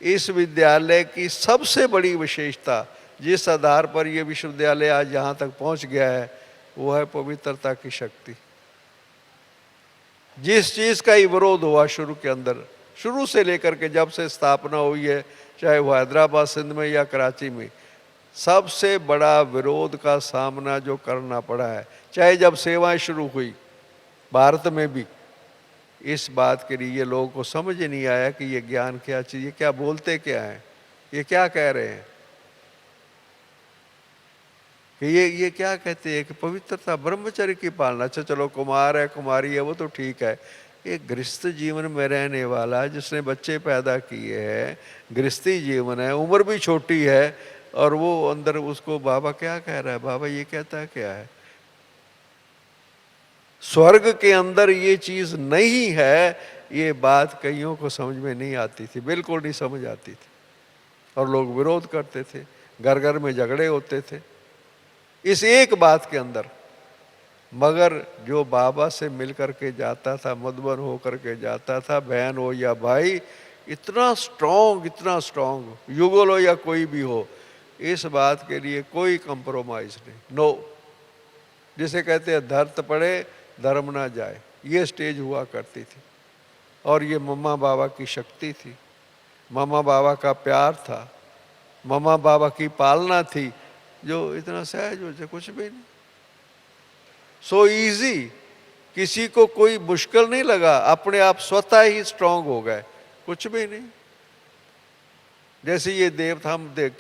इस विद्यालय की सबसे बड़ी विशेषता, जिस आधार पर यह विश्वविद्यालय आज यहाँ तक पहुँच गया है, वो है पवित्रता की शक्ति। जिस चीज़ का ही विरोध हुआ शुरू से लेकर के जब से स्थापना हुई है, चाहे वो हैदराबाद सिंध में या कराची में, सबसे बड़ा विरोध का सामना जो करना पड़ा है, चाहे जब सेवाएं शुरू हुई भारत में भी, इस बात के लिए लोगों को समझ ही नहीं आया कि ये ज्ञान क्या चीज़, ये क्या बोलते क्या हैं, ये क्या कह रहे हैं, कि ये क्या कहते हैं कि पवित्रता ब्रह्मचर्य की पालना। अच्छा चलो कुमार है कुमारी है वो तो ठीक है, एक गृहस्थ जीवन में रहने वाला जिसने बच्चे पैदा किए हैं, गृहस्थी जीवन है, उम्र भी छोटी है, और वो अंदर उसको बाबा क्या कह रहा है, बाबा ये कहता है क्या है। स्वर्ग के अंदर ये चीज नहीं है, ये बात कईयों को समझ में नहीं आती थी, बिल्कुल नहीं समझ आती थी, और लोग विरोध करते थे, घर घर में झगड़े होते थे इस एक बात के अंदर। मगर जो बाबा से मिल करके जाता था, मधुबन हो करके जाता था, बहन हो या भाई, इतना स्ट्रॉन्ग, युगल हो या कोई भी हो, इस बात के लिए कोई कंप्रोमाइज नहीं, नो। जिसे कहते हैं धरत पड़े धर्म ना जाए, ये स्टेज हुआ करती थी। और ये मम्मा बाबा की शक्ति थी, मम्मा बाबा का प्यार था, मम्मा बाबा की पालना थी, जो इतना सहज हो जाए, कुछ भी नहीं, सो इजी, किसी को कोई मुश्किल नहीं लगा, अपने आप स्वतः ही स्ट्रांग हो गए, कुछ भी नहीं। जैसे ये देवता, हम देख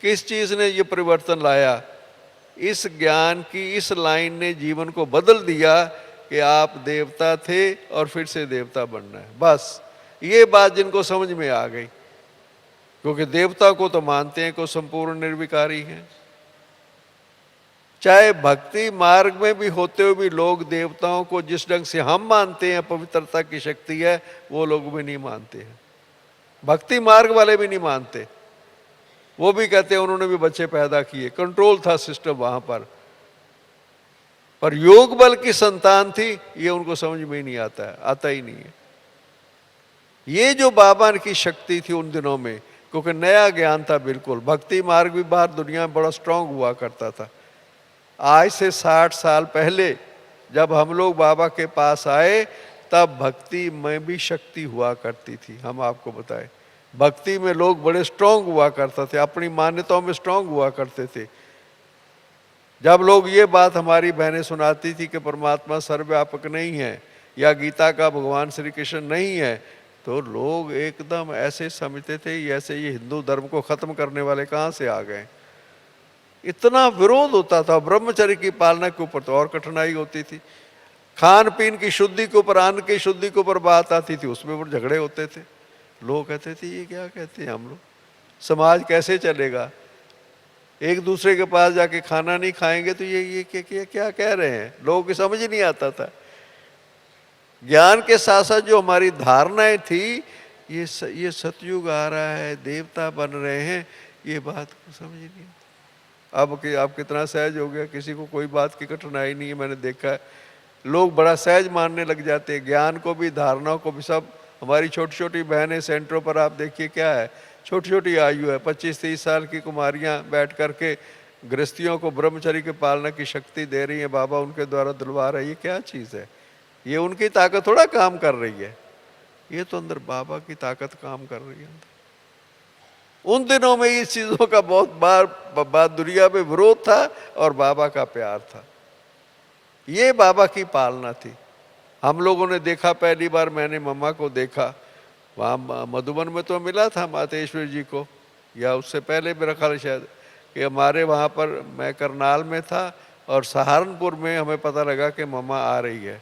किस चीज ने ये परिवर्तन लाया, इस ज्ञान की इस लाइन ने जीवन को बदल दिया कि आप देवता थे और फिर से देवता बनना है। बस ये बात जिनको समझ में आ गई, क्योंकि देवता को तो मानते हैं कि संपूर्ण निर्विकारी हैं। चाहे भक्ति मार्ग में भी होते हुए भी लोग देवताओं को जिस ढंग से हम मानते हैं पवित्रता की शक्ति है, वो लोग भी नहीं मानते हैं, भक्ति मार्ग वाले भी नहीं मानते। वो भी कहते हैं उन्होंने भी बच्चे पैदा किए, कंट्रोल था सिस्टम वहां पर योग बल की संतान थी, ये उनको समझ में ही नहीं आता है, आता ही नहीं है। ये जो बाबा की शक्ति थी उन दिनों में, क्योंकि नया ज्ञान था बिल्कुल, भक्ति मार्ग भी बाहर दुनिया में बड़ा स्ट्रांग हुआ करता था। आज से 60 साल पहले जब हम लोग बाबा के पास आए, तब भक्ति में भी शक्ति हुआ करती थी। हम आपको बताएं, भक्ति में लोग बड़े स्ट्रांग हुआ करते थे, अपनी मान्यताओं में स्ट्रांग हुआ करते थे। जब लोग ये बात हमारी बहनें सुनाती थी कि परमात्मा सर्वव्यापक नहीं है या गीता का भगवान श्री कृष्ण नहीं है, तो लोग एकदम ऐसे समझते थे जैसे ये हिंदू धर्म को खत्म करने वाले कहाँ से आ गए। इतना विरोध होता था। ब्रह्मचर्य की पालना के ऊपर तो और कठिनाई होती थी, खान पीन की शुद्धि के ऊपर, अन्न की शुद्धि के ऊपर बात आती थी, उसमें ऊपर झगड़े होते थे। लोग कहते थे ये क्या कहते हैं हम लोग, समाज कैसे चलेगा, एक दूसरे के पास जाके खाना नहीं खाएंगे तो ये क्या कह रहे हैं, लोगों की समझ ही नहीं आता था। ज्ञान के साथ साथ जो हमारी धारणाएं थी, ये सतयुग आ रहा है, देवता बन रहे हैं, ये बात को समझ ही नहीं। अब कितना सहज हो गया, किसी को कोई बात की कठिनाई नहीं है। मैंने देखा है लोग बड़ा सहज मानने लग जाते हैं, ज्ञान को भी धारणाओं को भी। सब हमारी छोटी छोटी बहनें सेंटरों पर आप देखिए क्या है, छोटी छोटी आयु है, 25-30 साल की कुमारियां बैठ करके गृहस्थियों को ब्रह्मचर्य की पालना की शक्ति दे रही है, बाबा उनके द्वारा दिलवा रहा है। ये क्या चीज़ है, ये उनकी ताकत थोड़ा काम कर रही है, ये तो अंदर बाबा की ताकत काम कर रही है। उन दिनों में इस चीज़ों का बहुत बार दुनिया में विरोध था और बाबा का प्यार था। ये बाबा की पालना थी। हम लोगों ने देखा, पहली बार मैंने मम्मा को देखा वहाँ मधुबन में, तो मिला था मातेश्वर जी को, या उससे पहले मेरा ख्याल शायद कि हमारे वहाँ पर, मैं करनाल में था और सहारनपुर में हमें पता लगा कि मम्मा आ रही है।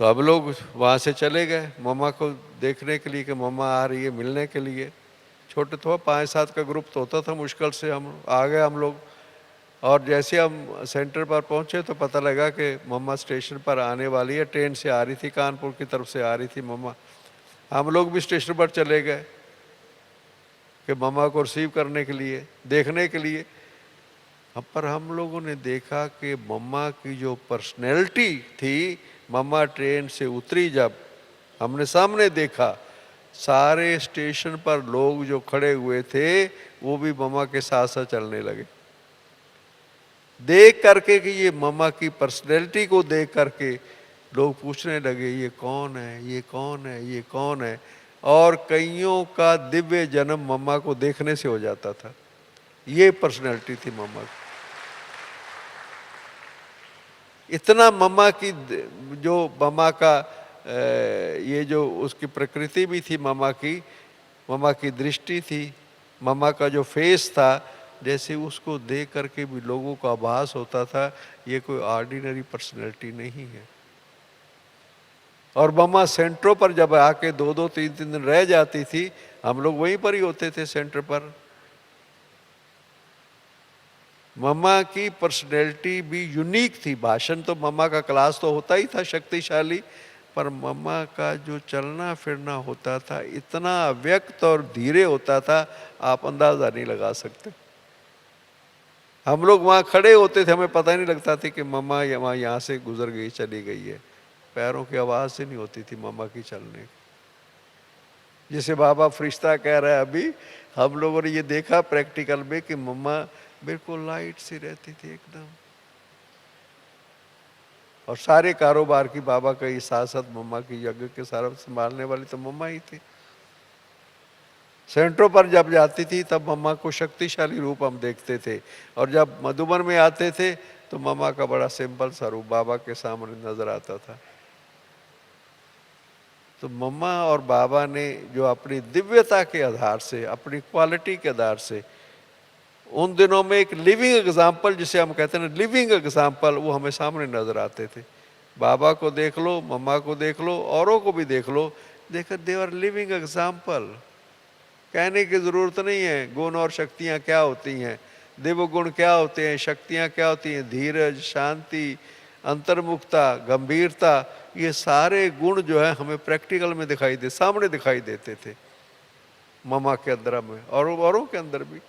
तो अब लोग वहाँ से चले गए मम्मा को देखने के लिए कि मम्मा आ रही है, मिलने के लिए। छोटे तो 5-7 का ग्रुप तो होता था, मुश्किल से हम आ गए हम लोग। और जैसे हम सेंटर पर पहुँचे तो पता लगा कि मम्मा स्टेशन पर आने वाली है, ट्रेन से आ रही थी, कानपुर की तरफ से आ रही थी मम्मा। हम लोग भी स्टेशन पर चले गए कि मम्मा को रिसीव करने के लिए, देखने के लिए। पर हम लोगों ने देखा कि मम्मा की जो पर्सनैलिटी थी, मम्मा ट्रेन से उतरी, जब हमने सामने देखा, सारे स्टेशन पर लोग जो खड़े हुए थे वो भी मम्मा के साथ साथ चलने लगे, देख करके कि ये मम्मा की पर्सनैलिटी को देख करके लोग पूछने लगे ये कौन है, ये कौन है, ये कौन है। और कईयों का दिव्य जन्म मम्मा को देखने से हो जाता था। ये पर्सनैलिटी थी मम्मा की। इतना मम्मा की जो मम्मा का ये जो उसकी प्रकृति भी थी, मम्मा की दृष्टि थी, मम्मा का जो फेस था, जैसे उसको देख करके भी लोगों को आभास होता था ये कोई ऑर्डिनरी पर्सनैलिटी नहीं है। और मम्मा सेंटरों पर जब आके 2-2, 3-3 दिन रह जाती थी, हम लोग वहीं पर ही होते थे सेंटर पर। मम्मा की पर्सनैलिटी भी यूनिक थी। भाषण तो मम्मा का क्लास तो होता ही था शक्तिशाली, पर मम्मा का जो चलना फिरना होता था इतना व्यक्त और धीरे होता था, आप अंदाज़ा नहीं लगा सकते। हम लोग वहाँ खड़े होते थे, हमें पता ही नहीं लगता था कि मम्मा यहाँ से गुजर गई, चली गई है। पैरों की आवाज़ से नहीं होती थी मम्मा की चलने की। जिसे बाबा फरिश्ता कह रहा है, अभी हम लोगों ने ये देखा प्रैक्टिकल में कि मम्मा बिल्कुल लाइट सी रहती थी एकदम, और सारे कारोबार की बाबा का ही साथ मम्मा की यज्ञ के सारा संभालने वाली तो मम्मा ही थी। सेंटरों पर जब जाती थी तब मम्मा को शक्तिशाली रूप हम देखते थे, और जब मधुबन में आते थे तो मम्मा का बड़ा सिंपल सा रूप बाबा के सामने नजर आता था। तो मम्मा और बाबा ने जो अपनी दिव्यता के आधार से, अपनी क्वालिटी के आधार से, उन दिनों में एक लिविंग एग्जाम्पल जिसे हम कहते हैं ना, लिविंग एग्जाम्पल, वो हमें सामने नजर आते थे। बाबा को देख लो, मम्मा को देख लो, औरों को भी देख लो, देखो दे आर लिविंग एग्जाम्पल। कहने की जरूरत नहीं है गुण और शक्तियाँ क्या होती हैं, देव गुण क्या होते हैं, शक्तियाँ क्या होती हैं, धीरज, शांति, अंतर्मुखता, गंभीरता, ये सारे गुण जो है हमें प्रैक्टिकल में दिखाई दे, सामने दिखाई देते थे मम्मा के अंदर में और औरों के अंदर भी।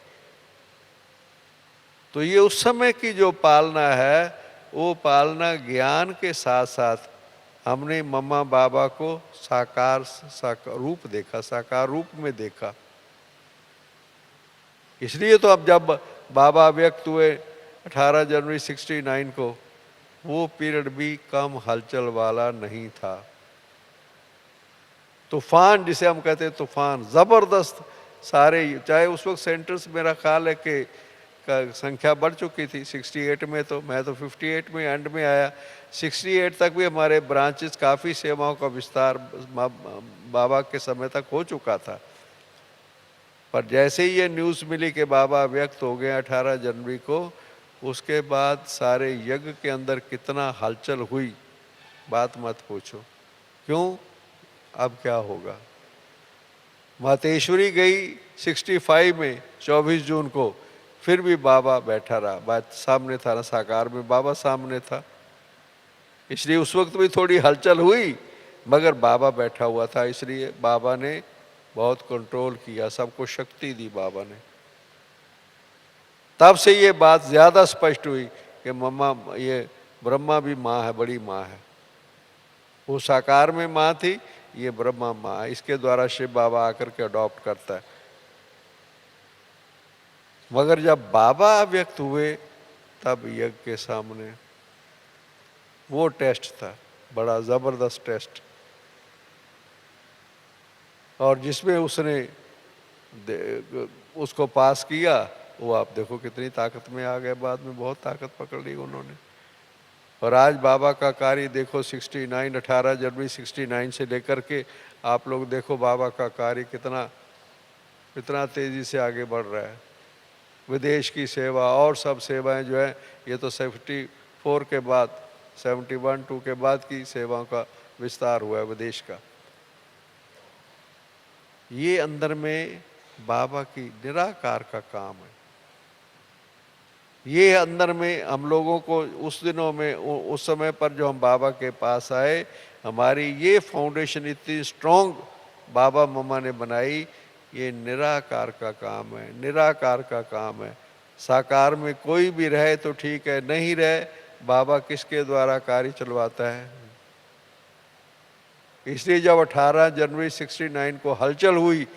तो ये उस समय की जो पालना है, वो पालना ज्ञान के साथ साथ हमने मम्मा बाबा को साकार रूप देखा, साकार रूप में देखा। इसलिए तो अब जब बाबा व्यक्त हुए 18 जनवरी 69 को, वो पीरियड भी कम हलचल वाला नहीं था। तूफान जिसे हम कहते हैं, तूफान जबरदस्त, सारे, चाहे उस वक्त सेंटर्स मेरा ख्याल है कि का संख्या बढ़ चुकी थी 68 में, तो मैं तो 58 में एंड में आया, 68 तक भी हमारे ब्रांचेस, काफ़ी सेवाओं का विस्तार बाबा के समय तक हो चुका था। पर जैसे ही ये न्यूज़ मिली कि बाबा व्यक्त हो गए 18 जनवरी को, उसके बाद सारे यज्ञ के अंदर कितना हलचल हुई, बात मत पूछो। क्यों? अब क्या होगा। मातेश्वरी गई 65 में 24 जून को, फिर भी बाबा बैठा रहा, बात सामने था ना, साकार में बाबा सामने था। इसलिए उस वक्त भी थोड़ी हलचल हुई, मगर बाबा बैठा हुआ था, इसलिए बाबा ने बहुत कंट्रोल किया, सबको शक्ति दी बाबा ने। तब से ये बात ज़्यादा स्पष्ट हुई कि मम्मा, ये ब्रह्मा भी माँ है, बड़ी माँ है। वो साकार में माँ थी, ये ब्रह्मा माँ है। इसके द्वारा शिव बाबा आकर के अडॉप्ट करता है। मगर जब बाबा व्यक्त हुए तब यज्ञ के सामने वो टेस्ट था, बड़ा ज़बरदस्त टेस्ट, और जिसमें उसने उसको पास किया, वो आप देखो कितनी ताकत में आ गए, बाद में बहुत ताकत पकड़ ली उन्होंने। और आज बाबा का कार्य देखो, 69 18 जनवरी 69 से लेकर के आप लोग देखो बाबा का कार्य कितना तेज़ी से आगे बढ़ रहा है। विदेश की सेवा और सब सेवाएं जो है, ये तो 74 के बाद, 71-2 के बाद की सेवाओं का विस्तार हुआ है विदेश का। ये अंदर में बाबा की निराकार का काम है। ये अंदर में हम लोगों को उस दिनों में, उस समय पर जो हम बाबा के पास आए, हमारी ये फाउंडेशन इतनी स्ट्रॉन्ग बाबा मम्मा ने बनाई, ये निराकार का काम है, निराकार का काम है। साकार में कोई भी रहे तो ठीक है, नहीं रहे, बाबा किसके द्वारा कार्य चलवाता है। इसलिए जब 18 जनवरी 69 को हलचल हुई,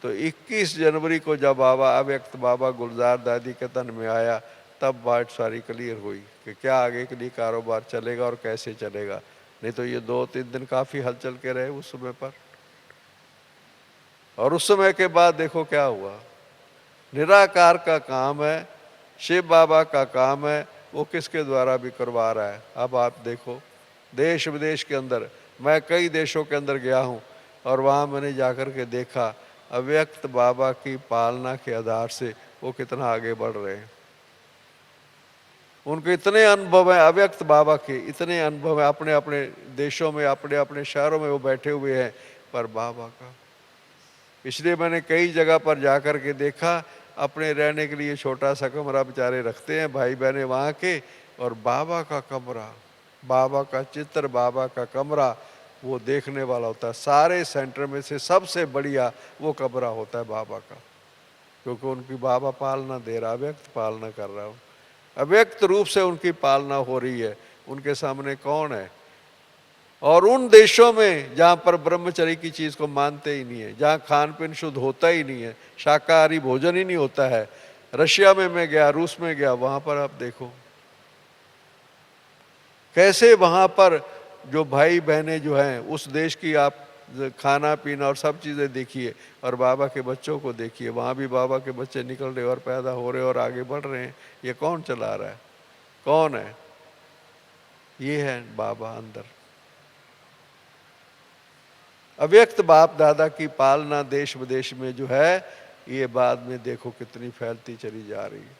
तो 21 जनवरी को जब बाबा अव्यक्त बाबा गुलजार दादी के तन में आया, तब बात सारी क्लियर हुई कि क्या आगे के लिए कारोबार चलेगा और कैसे चलेगा। नहीं तो ये 2-3 दिन काफ़ी हलचल के रहे उस समय पर। और उस समय के बाद देखो क्या हुआ। निराकार का काम है, शिव बाबा का काम है, वो किसके द्वारा भी करवा रहा है। अब आप देखो देश विदेश के अंदर, मैं कई देशों के अंदर गया हूँ और वहाँ मैंने जाकर के देखा अव्यक्त बाबा की पालना के आधार से वो कितना आगे बढ़ रहे हैं। उनके इतने अनुभव हैं, अव्यक्त बाबा के इतने अनुभव हैं, अपने अपने देशों में, अपने अपने शहरों में वो बैठे हुए हैं, पर बाबा का। इसलिए मैंने कई जगह पर जाकर के देखा अपने रहने के लिए छोटा सा कमरा बेचारे रखते हैं भाई बहने वहाँ के, और बाबा का कमरा, बाबा का चित्र, बाबा का कमरा वो देखने वाला होता है। सारे सेंटर में से सबसे बढ़िया वो कमरा होता है बाबा का, क्योंकि उनकी बाबा पालना दे रहा, अव्यक्त पालना कर रहा हो, अव्यक्त रूप से उनकी पालना हो रही है। उनके सामने कौन है? और उन देशों में जहाँ पर ब्रह्मचर्य की चीज़ को मानते ही नहीं है, जहाँ खान पीन शुद्ध होता ही नहीं है, शाकाहारी भोजन ही नहीं होता है। रशिया में मैं गया, रूस में गया, वहाँ पर आप देखो कैसे वहाँ पर जो भाई बहनें जो हैं उस देश की आप खाना पीना और सब चीज़ें देखिए, और बाबा के बच्चों को देखिए, वहाँ भी बाबा के बच्चे निकल रहे और पैदा हो रहे और आगे बढ़ रहे हैं। ये कौन चला रहा है? कौन है? ये है बाबा अंदर। अव्यक्त बाप दादा की पालना देश विदेश में जो है, ये बाद में देखो कितनी फैलती चली जा रही है।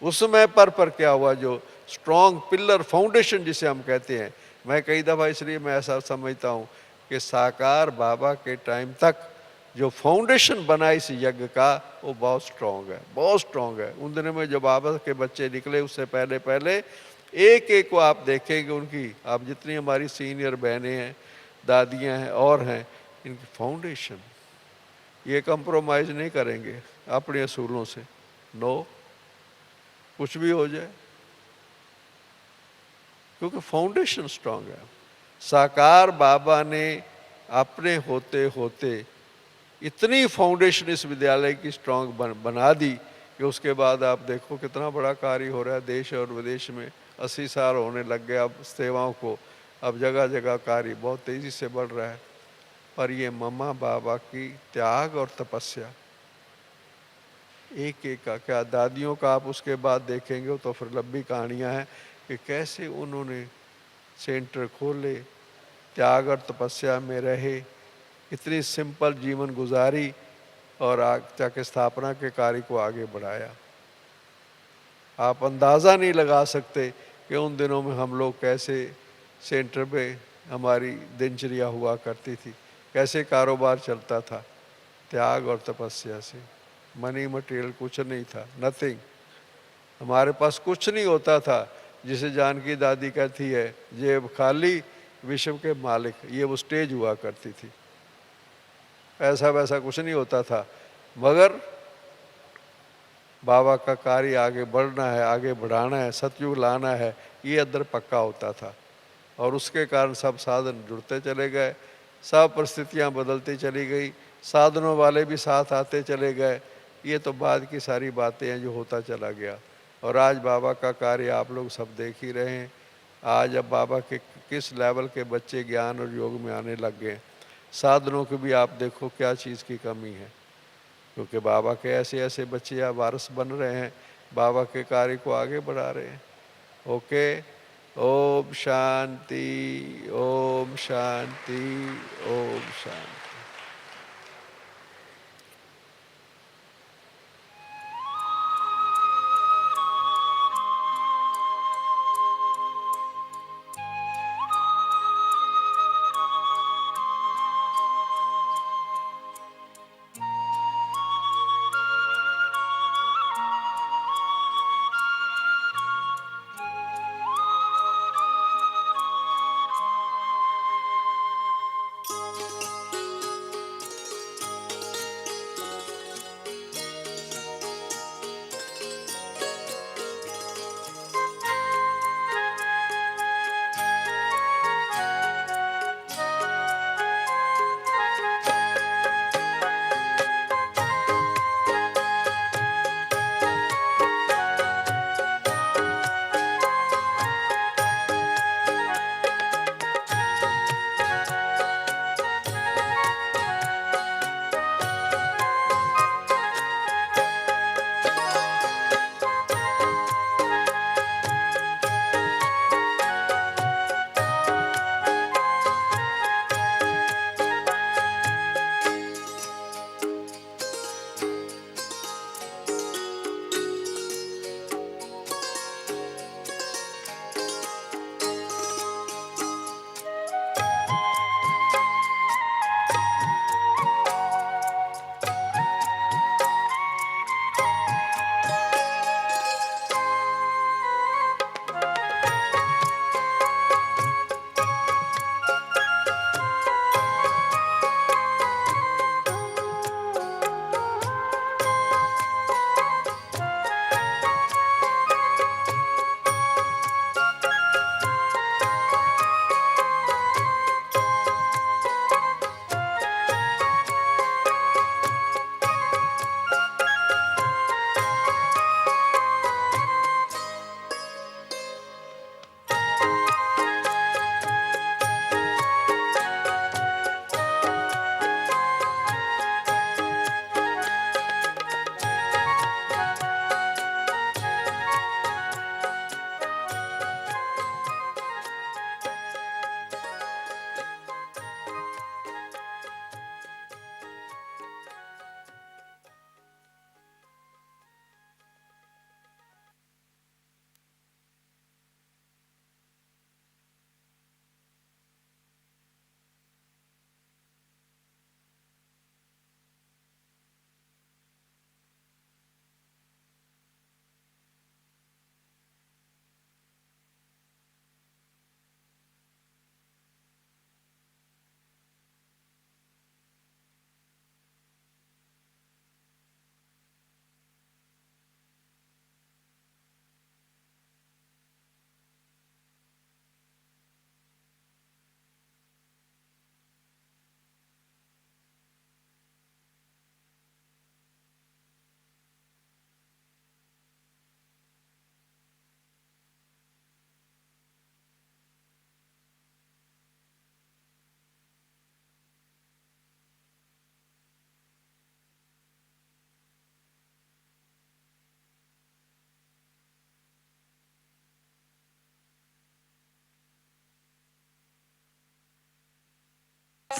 उस समय पर क्या हुआ, जो स्ट्रॉन्ग पिलर फाउंडेशन जिसे हम कहते हैं, मैं कई दफ़ा इसलिए मैं ऐसा समझता हूँ कि साकार बाबा के टाइम तक जो फाउंडेशन बना इस यज्ञ का वो बहुत स्ट्रॉन्ग है, बहुत स्ट्रॉन्ग है। उन दिनों में जो बाबा के बच्चे निकले उससे पहले पहले एक एक को आप देखेंगे, उनकी आप जितनी हमारी सीनियर बहनें हैं, दादियाँ हैं और हैं, इनकी फाउंडेशन ये कंप्रोमाइज़ नहीं करेंगे अपने असूलों से। नो, कुछ भी हो जाए, क्योंकि फाउंडेशन स्ट्रांग है। साकार बाबा ने अपने होते होते इतनी फाउंडेशन इस विद्यालय की स्ट्रांग बना दी कि उसके बाद आप देखो कितना बड़ा कार्य हो रहा है देश और विदेश में। 80 साल होने लग गए अब सेवाओं को, अब जगह जगह कार्य बहुत तेज़ी से बढ़ रहा है। पर ये मम्मा बाबा की त्याग और तपस्या, एक एक का क्या, दादियों का आप उसके बाद देखेंगे तो फिर लंबी कहानियाँ हैं कि कैसे उन्होंने सेंटर खोले, त्याग और तपस्या में रहे, इतनी सिंपल जीवन गुजारी और आग जाके स्थापना के कार्य को आगे बढ़ाया। आप अंदाज़ा नहीं लगा सकते कि उन दिनों में हम लोग कैसे सेंटर पे हमारी दिनचर्या हुआ करती थी, कैसे कारोबार चलता था, त्याग और तपस्या से। मनी मटेरियल कुछ नहीं था, नथिंग। हमारे पास कुछ नहीं होता था, जिसे जानकी दादी कहती है जेब खाली विश्व के मालिक, ये वो स्टेज हुआ करती थी। ऐसा वैसा कुछ नहीं होता था, मगर बाबा का कार्य आगे बढ़ना है, आगे बढ़ाना है, सतयुग लाना है, ये अंदर पक्का होता था। और उसके कारण सब साधन जुड़ते चले गए, सब परिस्थितियाँ बदलती चली गई, साधनों वाले भी साथ आते चले गए। ये तो बाद की सारी बातें हैं जो होता चला गया। और आज बाबा का कार्य आप लोग सब देख ही रहे हैं। आज अब बाबा के किस लेवल के बच्चे ज्ञान और योग में आने लग गए। साधनों की भी आप देखो क्या चीज़ की कमी है, क्योंकि बाबा के ऐसे ऐसे बच्चे या वारस बन रहे हैं, बाबा के कार्य को आगे बढ़ा रहे हैं। ओके, ओम शांति, ओम शांति, ओम शांति।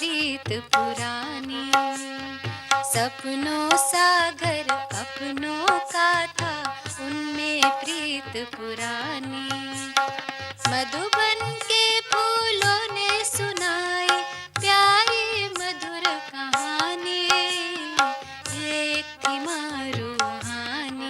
प्रीत पुरानी। सपनों सागर अपनों का था, उनमें प्रीत पुरानी। मधुबन के फूलों ने सुनाई प्यारी मधुर कहानी, एक थी मारूहानी।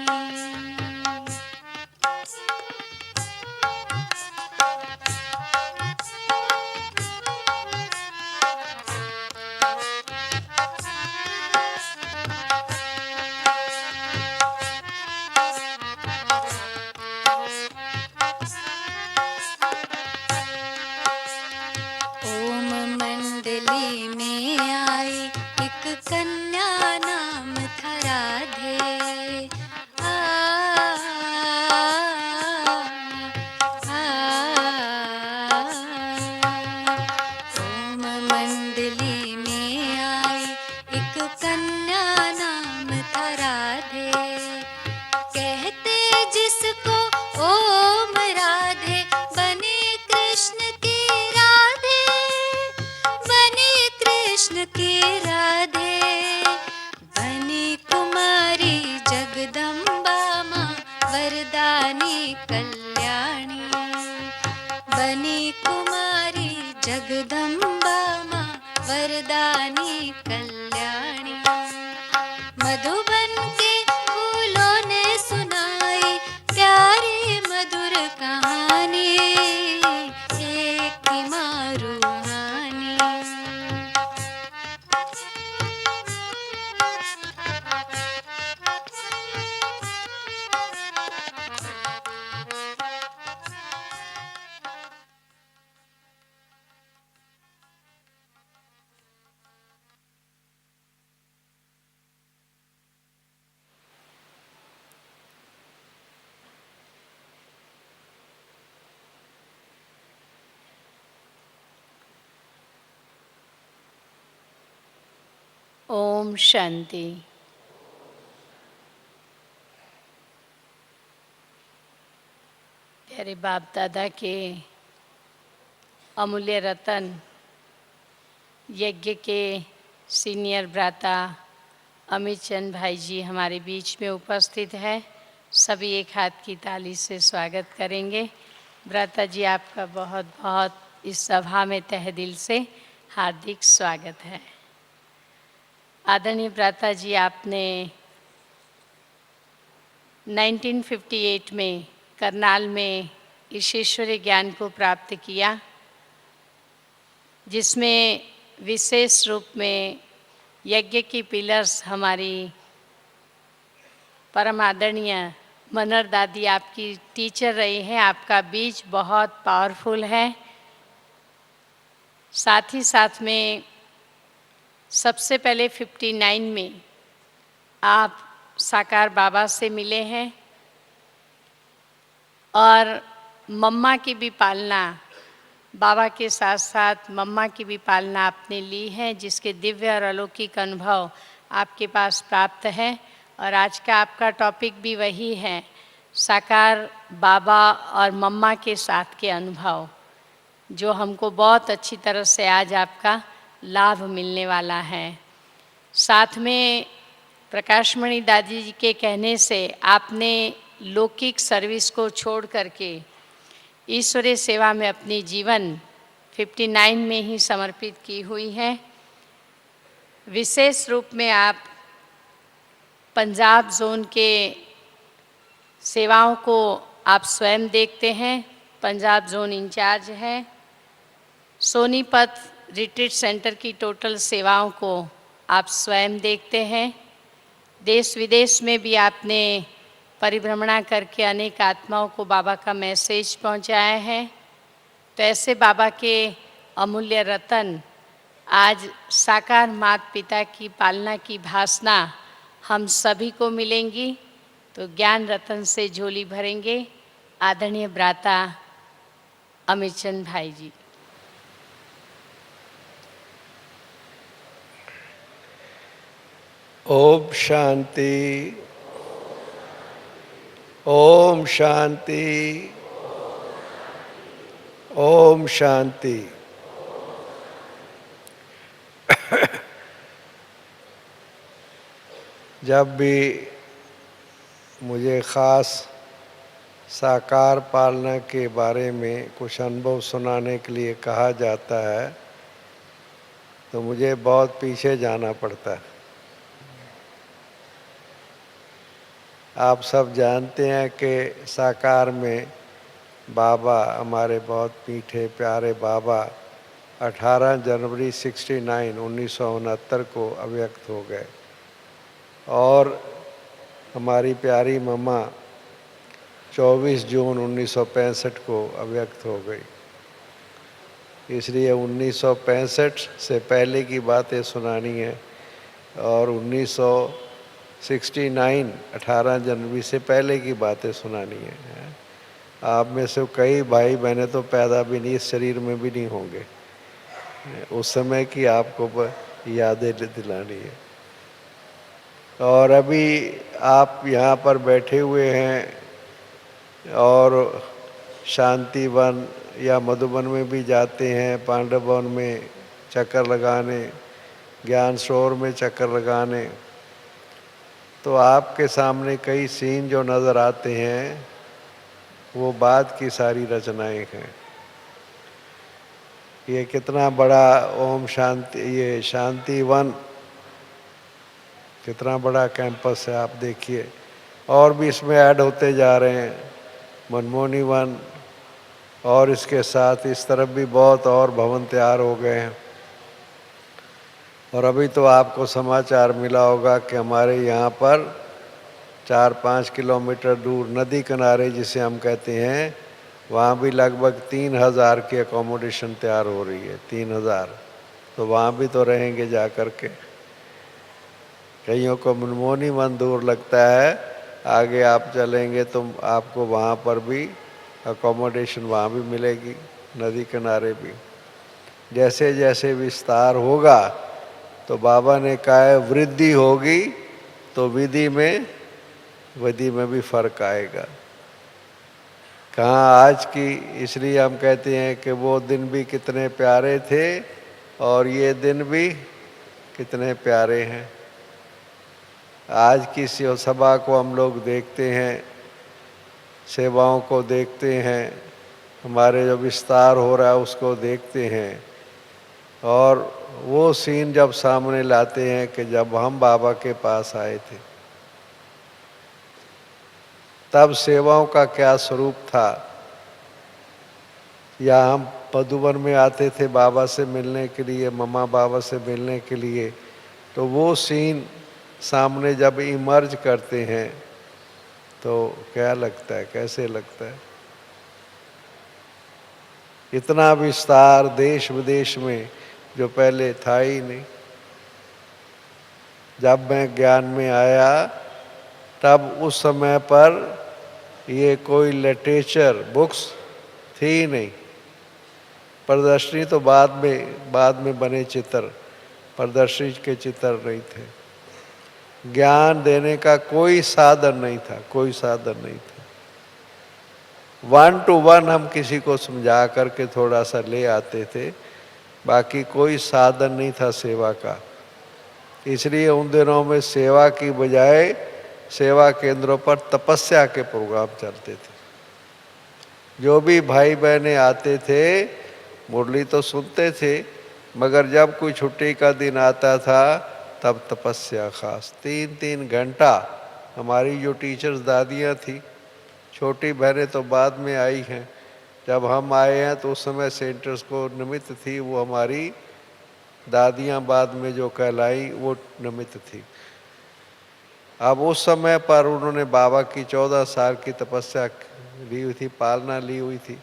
ओम मंडली में आई एक कन्या, नाम था राधे। आ, ओम मंडली में आई एक कन्या, नाम था राधे। कहते जिसको ओम राधे, बने कृष्ण की राधे, बने कृष्ण की राधे। बनी कुमारी जगदम्बा माँ, वरदानी कल्याणी। बनी कुमारी जगदम्बा माँ, वरदानी कल्याणी। मधुबन के फूलों ने सुनाई प्यारी मधुर कहानी, एक थी मारूहानी। ओम शांति। प्यारे बाप दादा के अमूल्य रतन, यज्ञ के सीनियर भ्राता अमित चंद भाई जी हमारे बीच में उपस्थित है। सभी एक हाथ की ताली से स्वागत करेंगे। भ्राता जी, आपका बहुत बहुत इस सभा में तह दिल से हार्दिक स्वागत है। आदरणीय भ्राता जी, आपने 1958 में करनाल में ईश्वरीय ज्ञान को प्राप्त किया, जिसमें विशेष रूप में यज्ञ की पिलर्स हमारी परम आदरणीय मनर दादी आपकी टीचर रही हैं। आपका बीज बहुत पावरफुल है। साथ ही साथ में सबसे पहले 59 में आप साकार बाबा से मिले हैं और मम्मा की भी पालना, बाबा के साथ साथ मम्मा की भी पालना आपने ली है, जिसके दिव्य और अलौकिक अनुभव आपके पास प्राप्त है। और आज का आपका टॉपिक भी वही है, साकार बाबा और मम्मा के साथ के अनुभव, जो हमको बहुत अच्छी तरह से आज आपका लाभ मिलने वाला है। साथ में प्रकाशमणि दादी जी के कहने से आपने लौकिक सर्विस को छोड़ करके ईश्वरीय सेवा में अपनी जीवन 59 में ही समर्पित की हुई है। विशेष रूप में आप पंजाब जोन के सेवाओं को आप स्वयं देखते हैं। पंजाब जोन इंचार्ज हैं। सोनीपत रिट्रीट सेंटर की टोटल सेवाओं को आप स्वयं देखते हैं। देश विदेश में भी आपने परिभ्रमणा करके अनेक आत्माओं को बाबा का मैसेज पहुंचाया है। तो ऐसे बाबा के अमूल्य रतन आज साकार माता पिता की पालना की भासना हम सभी को मिलेंगी, तो ज्ञान रतन से झोली भरेंगे आदरणीय भ्राता अमित चंद भाई जी। ओम शांति, ओम शांति, ओम शांति। जब भी मुझे ख़ास साकार पालना के बारे में कुछ अनुभव सुनाने के लिए कहा जाता है तो मुझे बहुत पीछे जाना पड़ता है। आप सब जानते हैं कि साकार में बाबा, हमारे बहुत मीठे प्यारे बाबा 18 जनवरी 1969 को अव्यक्त हो गए और हमारी प्यारी मम्मा 24 जून 1965 को अव्यक्त हो गई। इसलिए 1965 से पहले की बातें सुनानी है और 1969 18 जनवरी से पहले की बातें सुनानी है। आप में से कई भाई बहनें तो पैदा भी नहीं, इस शरीर में भी नहीं होंगे, उस समय की आपको यादें दिलानी है। और अभी आप यहाँ पर बैठे हुए हैं और शांतिवन या मधुबन में भी जाते हैं, पांडव वन में चक्कर लगाने, ज्ञान सरोवर में चक्कर लगाने, तो आपके सामने कई सीन जो नज़र आते हैं वो बाद की सारी रचनाएं हैं। ये कितना बड़ा ओम शांति, ये शांति वन कितना बड़ा कैंपस है, आप देखिए। और भी इसमें ऐड होते जा रहे हैं, मनमोहनी वन, और इसके साथ इस तरफ भी बहुत और भवन तैयार हो गए हैं। और अभी तो आपको समाचार मिला होगा कि हमारे यहाँ पर 4-5 किलोमीटर दूर नदी किनारे जिसे हम कहते हैं, वहाँ भी लगभग 3000 की अकोमोडेशन तैयार हो रही है। 3000, तो वहाँ भी तो रहेंगे जा कर के। कईयों को मनमोहनी वन दूर लगता है, आगे आप चलेंगे तो आपको वहाँ पर भी अकोमोडेशन वहाँ भी मिलेगी, नदी किनारे भी। जैसे जैसे विस्तार होगा तो बाबा ने कहा है वृद्धि होगी तो विधि में भी फर्क आएगा। कहाँ आज की, इसलिए हम कहते हैं कि वो दिन भी कितने प्यारे थे और ये दिन भी कितने प्यारे हैं। आज की सभा को हम लोग देखते हैं, सेवाओं को देखते हैं, हमारे जो विस्तार हो रहा है उसको देखते हैं, और वो सीन जब सामने लाते हैं कि जब हम बाबा के पास आए थे तब सेवाओं का क्या स्वरूप था, या हम मधुबन में आते थे बाबा से मिलने के लिए, मम्मा बाबा से मिलने के लिए, तो वो सीन सामने जब इमर्ज करते हैं तो क्या लगता है, कैसे लगता है। इतना विस्तार देश विदेश में जो पहले था ही नहीं। जब मैं ज्ञान में आया तब उस समय पर ये कोई लिटरेचर बुक्स थी नहीं। प्रदर्शनी तो बाद में बने चित्र, प्रदर्शनी के चित्र नहीं थे। ज्ञान देने का कोई साधन नहीं था, कोई साधन नहीं था। 1 to 1 हम किसी को समझा करके थोड़ा सा ले आते थे, बाकी कोई साधन नहीं था सेवा का। इसलिए उन दिनों में सेवा की बजाय सेवा केंद्रों पर तपस्या के प्रोग्राम चलते थे। जो भी भाई बहनें आते थे मुरली तो सुनते थे, मगर जब कोई छुट्टी का दिन आता था तब तपस्या खास 3-3 घंटा। हमारी जो टीचर्स दादियाँ थी, छोटी बहनें तो बाद में आई हैं, जब हम आए हैं तो उस समय सेंटर्स को निमित्त थी वो हमारी दादियाँ, बाद में जो कहलाई वो निमित्त थी। अब उस समय पर उन्होंने बाबा की 14 साल की तपस्या ली हुई थी, पालना ली हुई थी,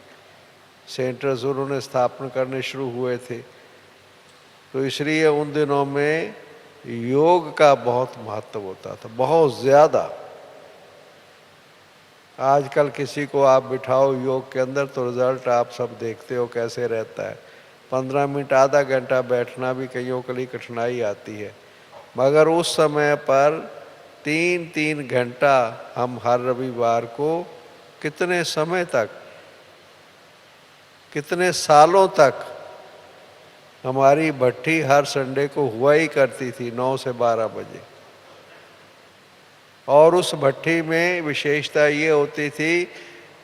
सेंटर्स उन्होंने स्थापना करने शुरू हुए थे। तो इसलिए उन दिनों में योग का बहुत महत्व होता था, बहुत ज़्यादा। आजकल किसी को आप बिठाओ योग के अंदर तो रिजल्ट आप सब देखते हो कैसे रहता है। 15 मिनट आधा घंटा बैठना भी कईयों के लिए कठिनाई आती है, मगर उस समय पर 3-3 घंटा हम हर रविवार को कितने समय तक, कितने सालों तक हमारी भट्ठी हर संडे को हुआ ही करती थी 9 से 12 बजे। और उस भट्ठी में विशेषता ये होती थी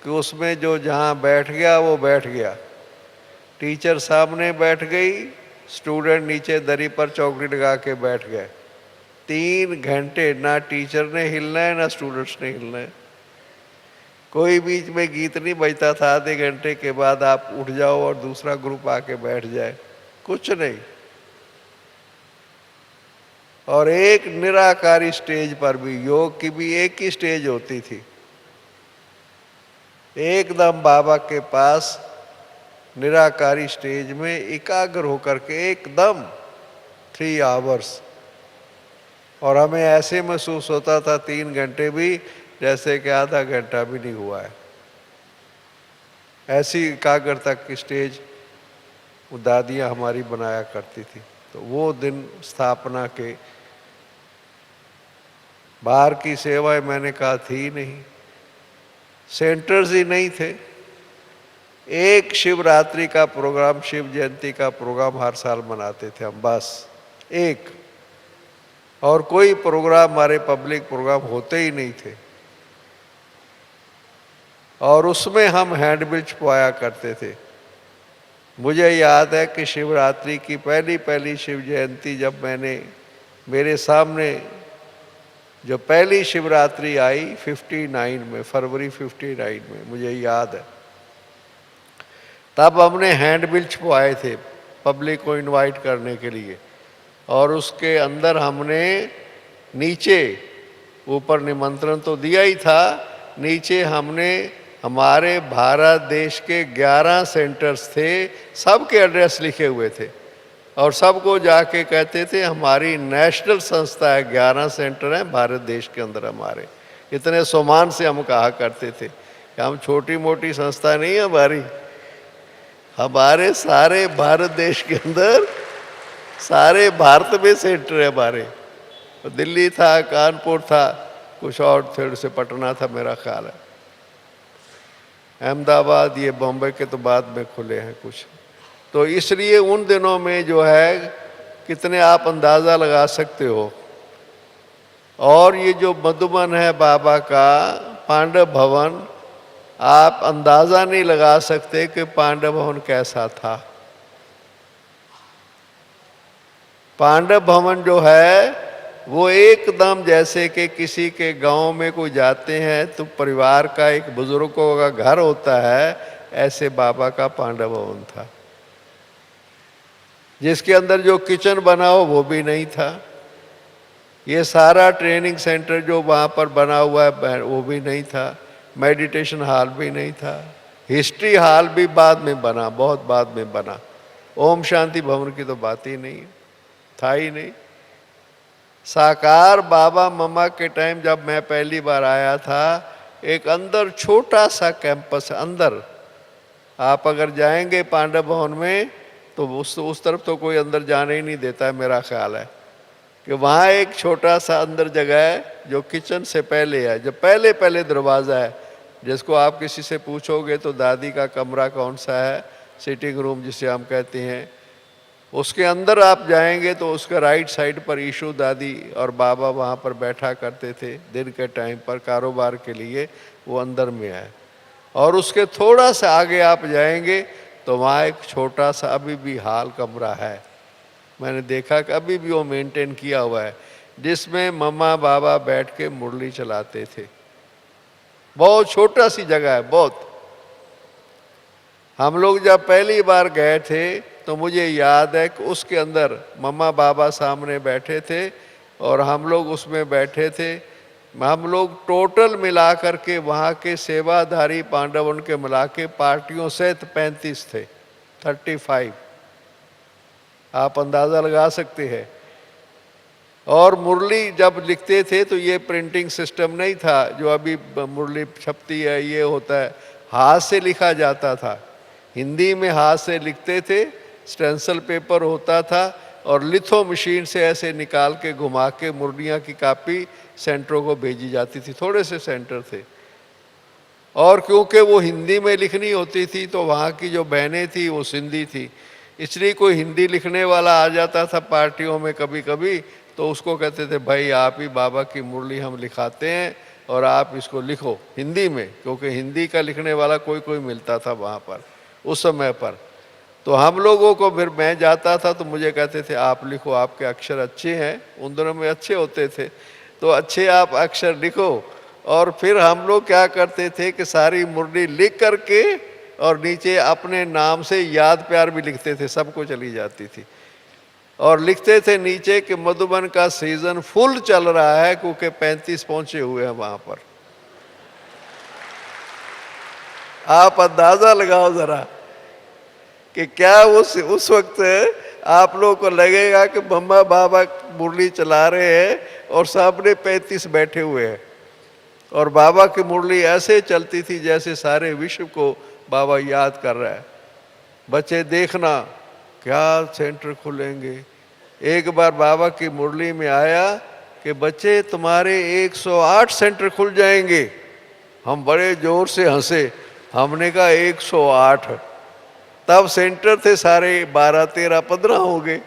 कि उसमें जो जहाँ बैठ गया वो बैठ गया। टीचर सामने बैठ गई, स्टूडेंट नीचे दरी पर चौकड़ी लगा के बैठ गए। 3 घंटे ना टीचर ने हिलना है ना स्टूडेंट्स ने हिलना है। कोई बीच में गीत नहीं बजता था, आधे घंटे के बाद आप उठ जाओ और दूसरा ग्रुप आके बैठ जाए, कुछ नहीं। और एक निराकारी स्टेज पर भी, योग की भी एक ही स्टेज होती थी, एकदम बाबा के पास निराकारी स्टेज में एकाग्र होकर के एकदम 3 आवर्स। और हमें ऐसे महसूस होता था 3 घंटे भी जैसे कि आधा घंटा भी नहीं हुआ है। ऐसी एकाग्रता की स्टेज दादियाँ हमारी बनाया करती थी। तो वो दिन स्थापना के, बाहर की सेवाएं मैंने कहा थी नहीं, सेंटर्स ही नहीं थे। एक शिवरात्रि का प्रोग्राम, शिव जयंती का प्रोग्राम हर साल मनाते थे हम, बस एक। और कोई प्रोग्राम, हमारे पब्लिक प्रोग्राम होते ही नहीं थे। और उसमें हम हैंडबिल छपवाया करते थे। मुझे याद है कि शिवरात्रि की पहली शिव जयंती जब मैंने, मेरे सामने जो पहली शिवरात्रि आई 59 में, फरवरी 59 में, मुझे याद है, तब हमने हैंडबिल छपवाए थे पब्लिक को इनवाइट करने के लिए। और उसके अंदर हमने नीचे, ऊपर निमंत्रण तो दिया ही था, नीचे हमने हमारे भारत देश के 11 सेंटर्स थे, सबके एड्रेस लिखे हुए थे। और सबको जाके कहते थे हमारी नेशनल संस्था है, 11 सेंटर हैं भारत देश के अंदर हमारे। इतने सम्मान से हम कहा करते थे कि हम छोटी मोटी संस्था नहीं है हमारी, हमारे सारे भारत देश के अंदर, सारे भारत में सेंटर है हमारे। दिल्ली था, कानपुर था, कुछ और थोड़े से पटना था मेरा ख्याल है, अहमदाबाद, ये बॉम्बे के तो बाद में खुले हैं कुछ। तो इसलिए उन दिनों में जो है कितने आप अंदाज़ा लगा सकते हो। और ये जो मधुबन है बाबा का पांडव भवन, आप अंदाज़ा नहीं लगा सकते कि पांडव भवन कैसा था। पांडव भवन जो है वो एकदम जैसे कि किसी के गांव में कोई जाते हैं तो परिवार का एक बुजुर्गों का घर होता है, ऐसे बाबा का पांडव भवन था। जिसके अंदर जो किचन बना हो वो भी नहीं था। ये सारा ट्रेनिंग सेंटर जो वहाँ पर बना हुआ है वो भी नहीं था। मेडिटेशन हॉल भी नहीं था। हिस्ट्री हॉल भी बाद में बना, बहुत बाद में बना। ओम शांति भवन की तो बात ही नहीं, था ही नहीं। साकार बाबा मम्मा के टाइम जब मैं पहली बार आया था, एक अंदर छोटा सा कैंपस अंदर, आप अगर जाएंगे पांडव भवन में तो उस तरफ तो कोई अंदर जाने ही नहीं देता है, मेरा ख्याल है कि वहाँ एक छोटा सा अंदर जगह है जो किचन से पहले है, जो पहले दरवाज़ा है, जिसको आप किसी से पूछोगे तो दादी का कमरा कौन सा है, सिटिंग रूम जिसे हम कहते हैं, उसके अंदर आप जाएंगे तो उसका राइट साइड पर ईशु दादी और बाबा वहाँ पर बैठा करते थे दिन के टाइम पर कारोबार के लिए, वो अंदर में है। और उसके थोड़ा सा आगे आप जाएंगे तो वहाँ एक छोटा सा अभी भी हॉल कमरा है, मैंने देखा कि अभी भी वो मेंटेन किया हुआ है, जिसमें मम्मा बाबा बैठ के मुरली चलाते थे। बहुत छोटा सी जगह है, बहुत। हम लोग जब पहली बार गए थे तो मुझे याद है कि उसके अंदर मम्मा बाबा सामने बैठे थे और हम लोग उसमें बैठे थे। हम लोग टोटल मिला करके वहाँ के सेवाधारी पांडव उनके मिला के पार्टियों सहित 35 थे, 35, आप अंदाज़ा लगा सकते हैं। और मुरली जब लिखते थे तो ये प्रिंटिंग सिस्टम नहीं था जो अभी मुरली छपती है, ये होता है, हाथ से लिखा जाता था। हिंदी में हाथ से लिखते थे, स्टेंसिल पेपर होता था और लिथो मशीन से ऐसे निकाल के घुमा के मुरलियाँ की कापी सेंटरों को भेजी जाती थी। थोड़े से सेंटर थे और क्योंकि वो हिंदी में लिखनी होती थी तो वहाँ की जो बहनें थी वो सिंधी थी, इसलिए कोई हिंदी लिखने वाला आ जाता था पार्टियों में कभी कभी, तो उसको कहते थे भाई आप ही बाबा की मुरली हम लिखाते हैं और आप इसको लिखो हिंदी में, क्योंकि हिंदी का लिखने वाला कोई कोई मिलता था वहाँ पर उस समय पर। तो हम लोगों को फिर मैं जाता था तो मुझे कहते थे आप लिखो, आपके अक्षर अच्छे हैं, उन दिनों में अच्छे होते थे, तो अच्छे आप अक्षर लिखो। और फिर हम लोग क्या करते थे कि सारी मुरली लिख करके और नीचे अपने नाम से याद प्यार भी लिखते थे, सबको चली जाती थी। और लिखते थे नीचे कि मधुबन का सीजन फुल चल रहा है, क्योंकि 35 पहुंचे हुए हैं वहां पर। आप अंदाजा लगाओ जरा कि क्या उस वक्त आप लोगों को लगेगा कि मम्मा बाबा मुरली चला रहे हैं और सामने 35 बैठे हुए हैं, और बाबा की मुरली ऐसे चलती थी जैसे सारे विश्व को बाबा याद कर रहा है। बच्चे देखना क्या सेंटर खुलेंगे। एक बार बाबा की मुरली में आया कि बच्चे तुम्हारे 108 सेंटर खुल जाएंगे। हम बड़े जोर से हंसे, हमने कहा 108? तब सेंटर थे सारे 12, 13, 15 हो गए।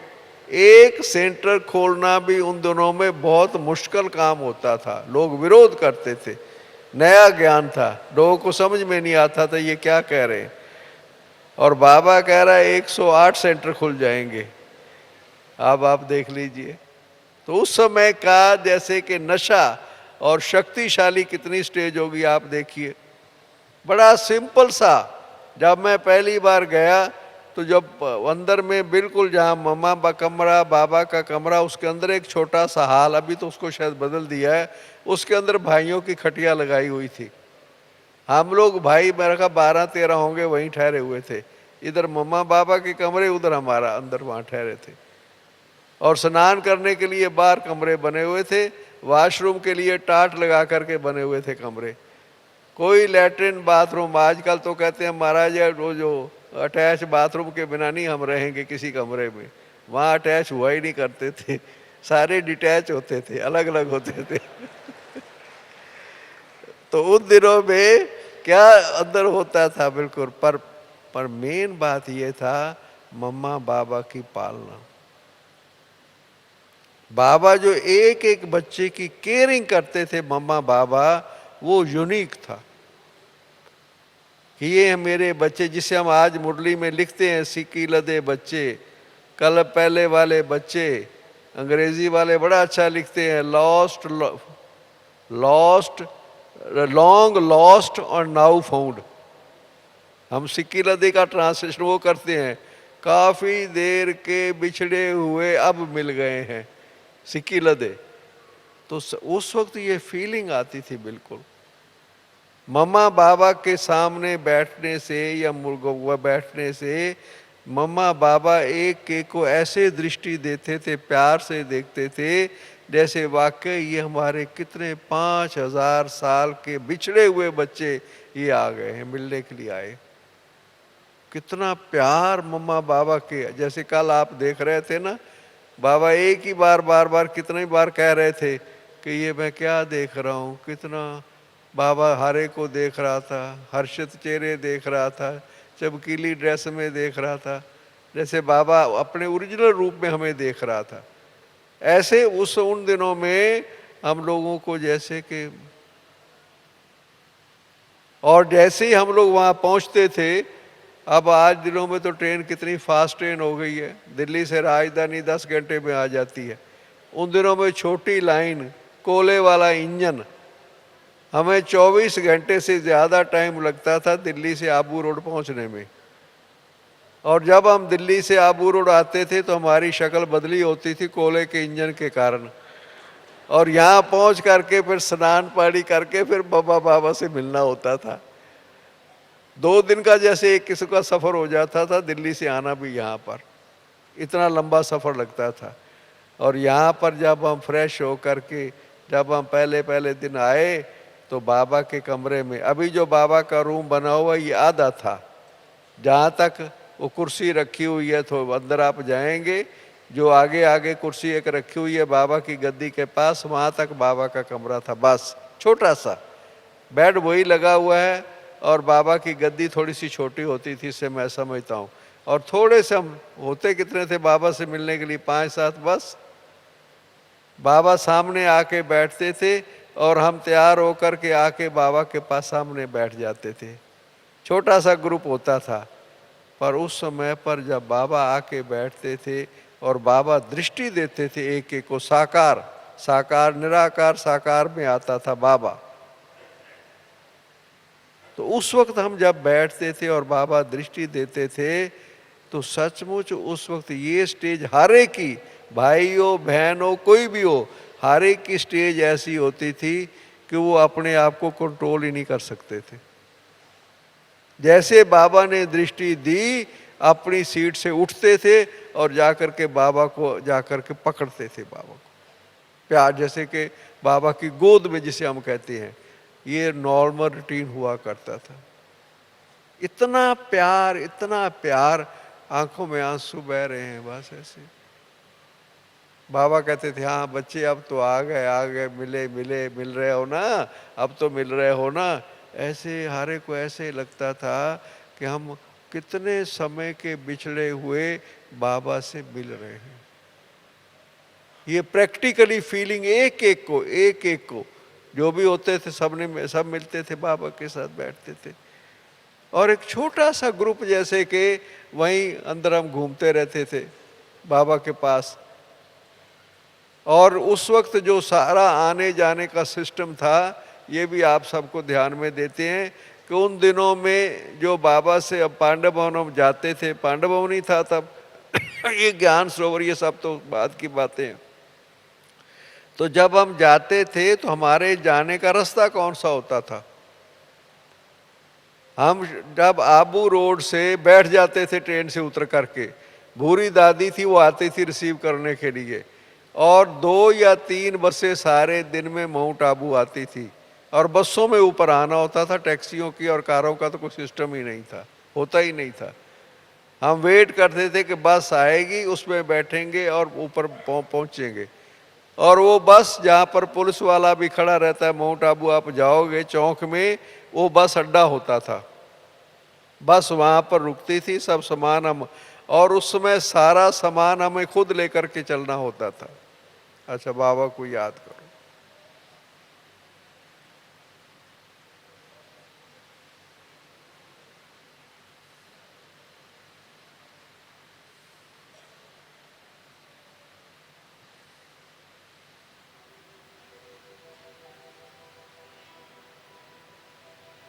एक सेंटर खोलना भी उन दिनों में बहुत मुश्किल काम होता था, लोग विरोध करते थे, नया ज्ञान था, लोगों को समझ में नहीं आता था ये क्या कह रहे हैं। और बाबा कह रहा है 108 सेंटर खुल जाएंगे। अब आप देख लीजिए, तो उस समय का जैसे कि नशा और शक्तिशाली कितनी स्टेज होगी आप देखिए। बड़ा सिंपल सा, जब मैं पहली बार गया तो जब अंदर में बिल्कुल जहाँ मम्मा का कमरा, बाबा का कमरा, उसके अंदर एक छोटा सा हाल, अभी तो उसको शायद बदल दिया है, उसके अंदर भाइयों की खटिया लगाई हुई थी। हम लोग भाई मेरा का 12-13 होंगे वहीं ठहरे हुए थे। इधर मम्मा बाबा के कमरे, उधर हमारा अंदर वहाँ ठहरे थे। और स्नान करने के लिए बाहर कमरे बने हुए थे, वॉशरूम के लिए टाट लगा करके बने हुए थे कमरे। कोई लैट्रिन बाथरूम, आजकल तो कहते हैं महाराज वो जो अटैच बाथरूम के बिना नहीं हम रहेंगे किसी कमरे में, वहाँ अटैच हुआ ही नहीं करते थे, सारे डिटैच होते थे, अलग अलग होते थे। तो उन दिनों में क्या अंदर होता था बिल्कुल। पर मेन बात ये था मम्मा बाबा की पालना। बाबा जो एक एक बच्चे की केयरिंग करते थे मम्मा बाबा, वो यूनिक था कि ये मेरे बच्चे, जिसे हम आज मुरली में लिखते हैं सिक्की लदे बच्चे, कल पहले वाले बच्चे, अंग्रेजी वाले बड़ा अच्छा लिखते हैं लॉस्ट लॉन्ग लॉस्ट और नाउ फाउंड। हम सिक्की लदे का ट्रांसलेशन वो करते हैं, काफी देर के बिछड़े हुए अब मिल गए हैं, सिक्की लदे। तो उस वक्त ये फीलिंग आती थी बिल्कुल। मम्मा बाबा के सामने बैठने से या मुर्गा बैठने से मम्मा बाबा एक एक को ऐसे दृष्टि देते थे, प्यार से देखते थे, जैसे वाकई ये हमारे कितने 5000 साल के बिछड़े हुए बच्चे ये आ गए हैं, मिलने के लिए आए। कितना प्यार मम्मा बाबा के। जैसे कल आप देख रहे थे ना, बाबा एक ही बार बार बार कितने बार कह रहे थे कि ये मैं क्या देख रहा हूँ। कितना बाबा हरे को देख रहा था, हर्षित चेहरे देख रहा था, चमकीली ड्रेस में देख रहा था, जैसे बाबा अपने ओरिजिनल रूप में हमें देख रहा था। ऐसे उन दिनों में हम लोगों को जैसे कि, और जैसे ही हम लोग वहाँ पहुँचते थे, अब आज दिनों में तो ट्रेन कितनी फास्ट ट्रेन हो गई है, दिल्ली से राजधानी 10 घंटे में आ जाती है। उन दिनों में छोटी लाइन, कोयले वाला इंजन, हमें 24 घंटे से ज़्यादा टाइम लगता था दिल्ली से आबू रोड पहुंचने में। और जब हम दिल्ली से आबू रोड आते थे तो हमारी शक्ल बदली होती थी कोयले के इंजन के कारण। और यहाँ पहुंच करके फिर स्नान पानी करके फिर बाबा बाबा से मिलना होता था। 2 दिन का जैसे एक किसी का सफ़र हो जाता था, दिल्ली से आना भी यहाँ पर इतना लंबा सफ़र लगता था। और यहाँ पर जब हम फ्रेश हो करके जब हम पहले दिन आए तो बाबा के कमरे में, अभी जो बाबा का रूम बना हुआ ये आधा था, जहाँ तक वो कुर्सी रखी हुई है तो अंदर आप जाएंगे, जो आगे आगे कुर्सी एक रखी हुई है बाबा की गद्दी के पास, वहाँ तक बाबा का कमरा था। बस छोटा सा बेड वही लगा हुआ है और बाबा की गद्दी थोड़ी सी छोटी होती थी, इससे मैं समझता हूँ। और थोड़े से हम होते कितने थे बाबा से मिलने के लिए, 5-7 बस। बाबा सामने आके बैठते थे और हम तैयार होकर के आके बाबा के पास सामने बैठ जाते थे। छोटा सा ग्रुप होता था, पर उस समय पर जब बाबा आके बैठते थे और बाबा दृष्टि देते थे एक एक को, साकार साकार निराकार साकार में आता था बाबा, तो उस वक्त हम जब बैठते थे और बाबा दृष्टि देते थे तो सचमुच उस वक्त ये स्टेज हर एक की, भाई हो बहन हो कोई भी हो, हर एक की स्टेज ऐसी होती थी कि वो अपने आप को कंट्रोल ही नहीं कर सकते थे। जैसे बाबा ने दृष्टि दी, अपनी सीट से उठते थे और जाकर के बाबा को जाकर के पकड़ते थे, बाबा को प्यार, जैसे कि बाबा की गोद में जिसे हम कहते हैं, ये नॉर्मल रूटीन हुआ करता था। इतना प्यार, आंखों में आंसू बह रहे हैं बस ऐसे। बाबा कहते थे हाँ बच्चे अब तो आ गए, मिल रहे हो ना, अब तो मिल रहे हो ना। ऐसे हारे को ऐसे लगता था कि हम कितने समय के बिछड़े हुए बाबा से मिल रहे हैं। ये प्रैक्टिकली फीलिंग एक एक को जो भी होते थे सब मिलते थे, बाबा के साथ बैठते थे। और एक छोटा सा ग्रुप जैसे कि वहीं अंदर हम घूमते रहते थे बाबा के पास। और उस वक्त जो सारा आने जाने का सिस्टम था, ये भी आप सबको ध्यान में देते हैं कि उन दिनों में जो बाबा से अब पांडव भवन हम जाते थे, पांडव भवन ही था तब ये ज्ञान सरोवर ये सब तो बाद की बातें हैं। तो जब हम जाते थे तो हमारे जाने का रास्ता कौन सा होता था? हम जब आबू रोड से बैठ जाते थे ट्रेन से उतर करके, भूरी दादी थी वो आती थी रिसीव करने के लिए, और 2 या 3 बसें सारे दिन में माउंट आबू आती थी, और बसों में ऊपर आना होता था। टैक्सियों की और कारों का तो कोई सिस्टम ही नहीं था, होता ही नहीं था। हम वेट करते थे कि बस आएगी, उसमें बैठेंगे और ऊपर पहुंचेंगे। और वो बस जहाँ पर पुलिस वाला भी खड़ा रहता है, माउंट आबू आप जाओगे चौक में, वो बस अड्डा होता था, बस वहाँ पर रुकती थी। सब सामान हम, और उस समय सारा सामान हमें खुद लेकर के चलना होता था। अच्छा, बाबा को याद करो।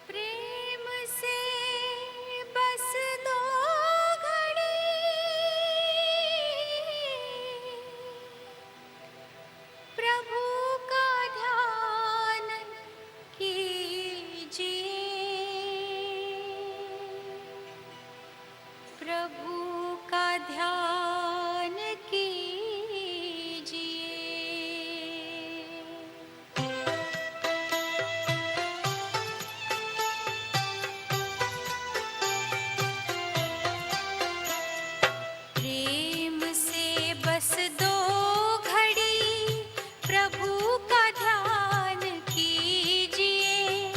प्रेम से बस दो घड़ी प्रभु का ध्यान कीजिए, प्रभु का ध्यान कीजिए। प्रेम से बस दो घड़ी प्रभु का ध्यान कीजिए,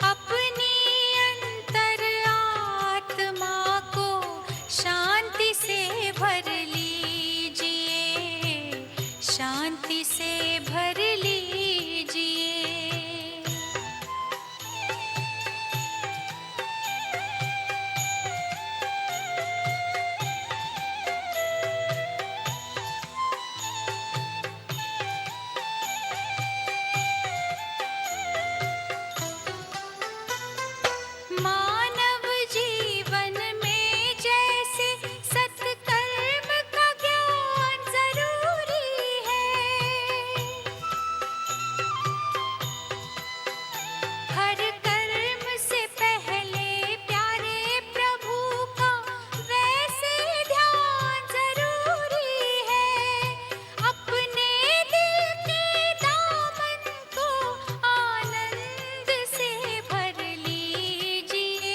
अपनी अंतर आत्मा को शांति से भर लीजिए, शांति से भर लीजिए। मानव जीवन में जैसे सत्कर्म का ज्ञान जरूरी है, हर कर्म से पहले प्यारे प्रभु का वैसे ध्यान जरूरी है। अपने दिल के दामन को आनंद से भर लीजिए,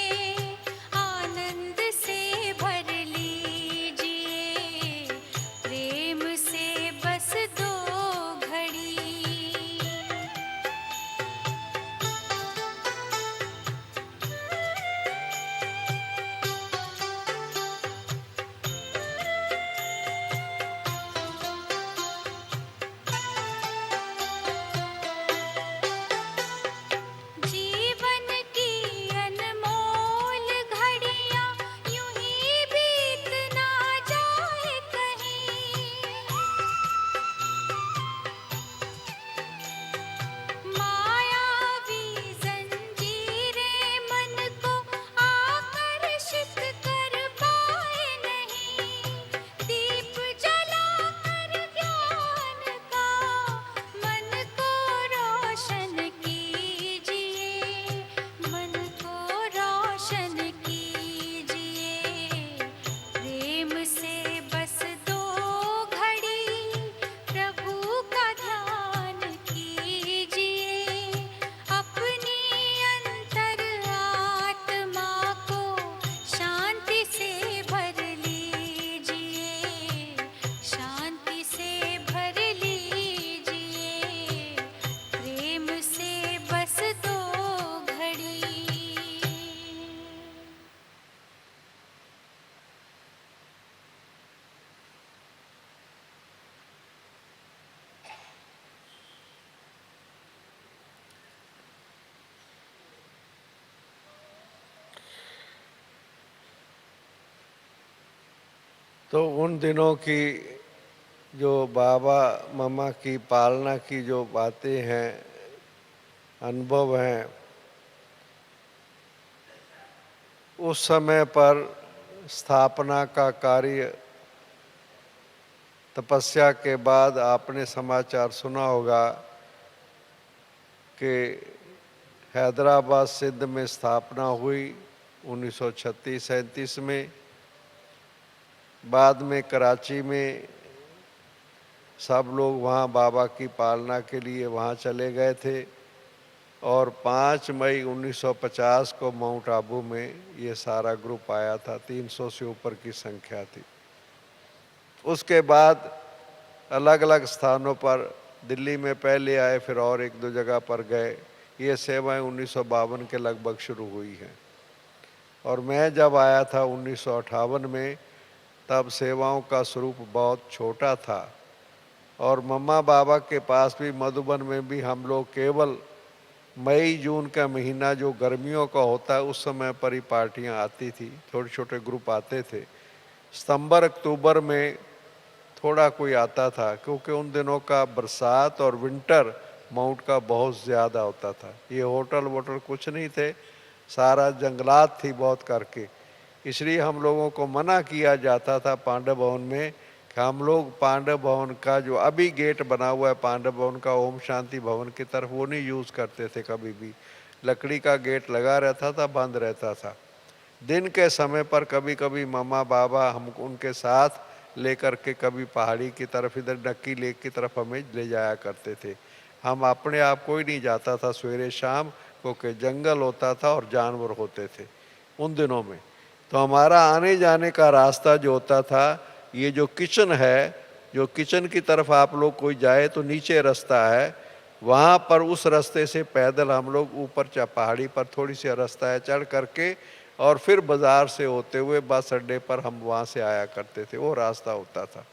तो उन दिनों की जो बाबा मम्मा की पालना की जो बातें हैं, अनुभव हैं, उस समय पर स्थापना का कार्य, तपस्या के बाद आपने समाचार सुना होगा कि हैदराबाद सिंध में स्थापना हुई 1936-37 में। बाद में कराची में सब लोग वहाँ बाबा की पालना के लिए वहाँ चले गए थे और 5 मई 1950 को माउंट आबू में ये सारा ग्रुप आया था। 300 से ऊपर की संख्या थी। उसके बाद अलग अलग स्थानों पर, दिल्ली में पहले आए, फिर और एक दो जगह पर गए। ये सेवाएं 1952 के लगभग शुरू हुई हैं। और मैं जब आया था 1958 में, तब सेवाओं का स्वरूप बहुत छोटा था। और मम्मा बाबा के पास भी, मधुबन में भी हम लोग केवल मई जून का महीना जो गर्मियों का होता है उस समय पर ही पार्टियां आती थी, छोटे छोटे ग्रुप आते थे। सितंबर अक्टूबर में थोड़ा कोई आता था, क्योंकि उन दिनों का बरसात और विंटर माउंट का बहुत ज़्यादा होता था। ये होटल वोटल कुछ नहीं थे, सारा जंगलात थी बहुत करके। इसलिए हम लोगों को मना किया जाता था पांडव भवन में कि हम लोग पांडव भवन का जो अभी गेट बना हुआ है पांडव भवन का ओम शांति भवन की तरफ, वो नहीं यूज़ करते थे कभी भी। लकड़ी का गेट लगा रहता था, बंद रहता था। दिन के समय पर कभी कभी मम्मा बाबा हम उनके साथ लेकर के कभी पहाड़ी की तरफ, इधर नक्की लेक की तरफ हमें ले जाया करते थे। हम अपने आप कोई नहीं जाता था सवेरे शाम, क्योंकि जंगल होता था और जानवर होते थे उन दिनों में। तो हमारा आने जाने का रास्ता जो होता था, ये जो किचन है, जो किचन की तरफ आप लोग कोई जाए तो नीचे रास्ता है, वहाँ पर उस रास्ते से पैदल हम लोग ऊपर पहाड़ी पर थोड़ी सी रास्ता है, चढ़ करके और फिर बाज़ार से होते हुए बस अड्डे पर हम वहाँ से आया करते थे। वो रास्ता होता था।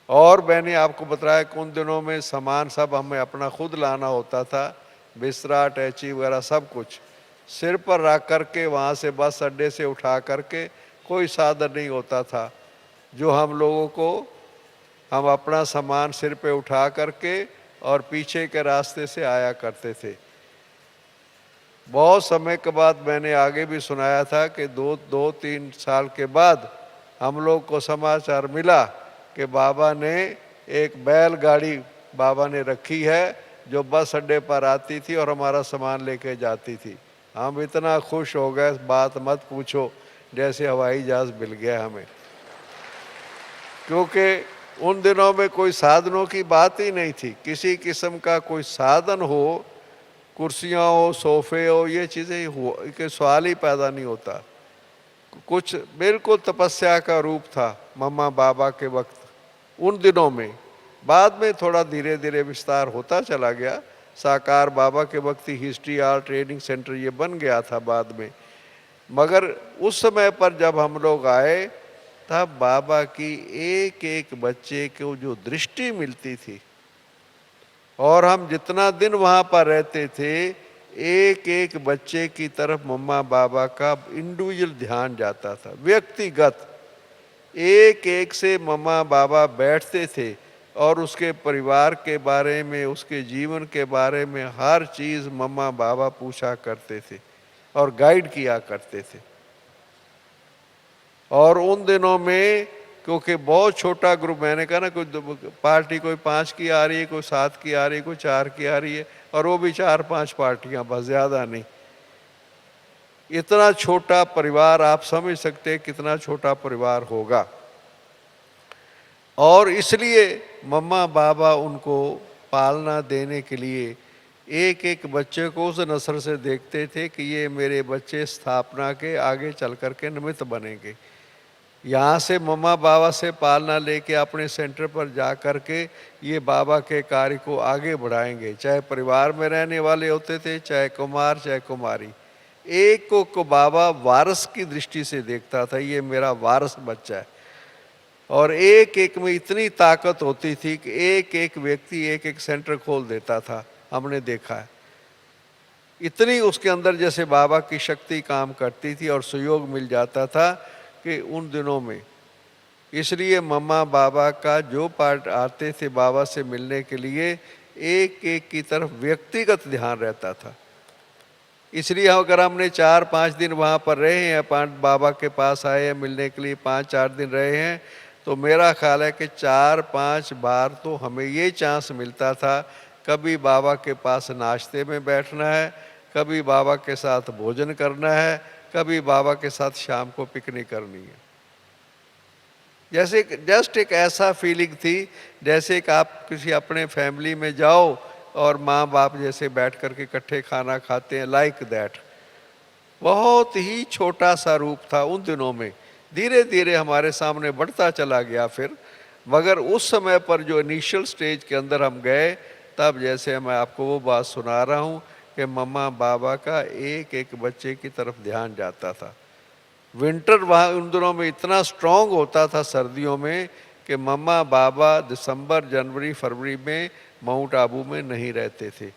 और मैंने आपको बताया कि उन दिनों में सामान सब हमें अपना खुद लाना होता था, बिस्तरा, टैची वगैरह सब कुछ सिर पर रख करके वहाँ से बस अड्डे से उठा करके, कोई साधन नहीं होता था जो हम लोगों को, हम अपना सामान सिर पे उठा करके और पीछे के रास्ते से आया करते थे। बहुत समय के बाद मैंने आगे भी सुनाया था कि दो तीन साल के बाद हम लोग को समाचार मिला कि बाबा ने एक बैलगाड़ी बाबा ने रखी है जो बस अड्डे पर आती थी और हमारा सामान लेके जाती थी। हम इतना खुश हो गए, बात मत पूछो, जैसे हवाई जहाज मिल गया हमें। क्योंकि उन दिनों में कोई साधनों की बात ही नहीं थी, किसी किस्म का कोई साधन हो, कुर्सियाँ हो, सोफे हो, ये चीज़ें हो के सवाल ही पैदा नहीं होता। कुछ बिल्कुल तपस्या का रूप था मम्मा बाबा के वक्त उन दिनों में। बाद में थोड़ा धीरे धीरे विस्तार होता चला गया। साकार बाबा के वक्त ही हिस्ट्री आर्ट ट्रेनिंग सेंटर ये बन गया था बाद में। मगर उस समय पर जब हम लोग आए, तब बाबा की एक एक बच्चे को जो दृष्टि मिलती थी, और हम जितना दिन वहाँ पर रहते थे, एक एक बच्चे की तरफ मम्मा बाबा का इंडिविजुअल ध्यान जाता था, व्यक्तिगत। एक एक से मम्मा बाबा बैठते थे और उसके परिवार के बारे में, उसके जीवन के बारे में हर चीज़ मम्मा बाबा पूछा करते थे और गाइड किया करते थे। और उन दिनों में क्योंकि बहुत छोटा ग्रुप, मैंने कहा ना, कोई पार्टी कोई 5 की आ रही है, कोई 7 की आ रही है, कोई 4 की आ रही है, और वो भी 4-5 पार्टियां, बस ज़्यादा नहीं। इतना छोटा परिवार, आप समझ सकते हैं कितना छोटा परिवार होगा। और इसलिए मम्मा बाबा उनको पालना देने के लिए एक एक बच्चे को उस नस्ल से देखते थे कि ये मेरे बच्चे स्थापना के आगे चल कर के निमित्त बनेंगे। यहाँ से मम्मा बाबा से पालना लेके अपने सेंटर पर जा कर के ये बाबा के कार्य को आगे बढ़ाएंगे। चाहे परिवार में रहने वाले होते थे, चाहे कुमार चाहे कुमारी, एक को बाबा वारस की दृष्टि से देखता था, ये मेरा वारस बच्चा है। और एक एक में इतनी ताकत होती थी कि एक एक व्यक्ति एक एक सेंटर खोल देता था, हमने देखा है। इतनी उसके अंदर जैसे बाबा की शक्ति काम करती थी और सहयोग मिल जाता था कि उन दिनों में इसलिए मम्मा बाबा का जो पार्ट आते थे बाबा से मिलने के लिए, एक एक की तरफ व्यक्तिगत ध्यान रहता था। इसलिए अगर हमने 4-5 दिन वहाँ पर रहे हैं, 5 बाबा के पास आए हैं मिलने के लिए, 5-4 दिन रहे हैं, तो मेरा ख्याल है कि 4-5 बार तो हमें ये चांस मिलता था, कभी बाबा के पास नाश्ते में बैठना है, कभी बाबा के साथ भोजन करना है, कभी बाबा के साथ शाम को पिकनिक करनी है। जैसे जस्ट एक ऐसा फीलिंग थी जैसे कि आप किसी अपने फैमिली में जाओ और माँ बाप जैसे बैठ कर के इकट्ठे खाना खाते हैं, लाइक दैट। बहुत ही छोटा सा रूप था उन दिनों में, धीरे धीरे हमारे सामने बढ़ता चला गया फिर। मगर उस समय पर जो इनिशियल स्टेज के अंदर हम गए, तब जैसे मैं आपको वो बात सुना रहा हूँ कि मम्मा बाबा का एक एक बच्चे की तरफ ध्यान जाता था। विंटर वहाँ उन दिनों में इतना स्ट्रांग होता था सर्दियों में कि मम्मा बाबा दिसंबर जनवरी फरवरी में माउंट आबू में नहीं रहते थे,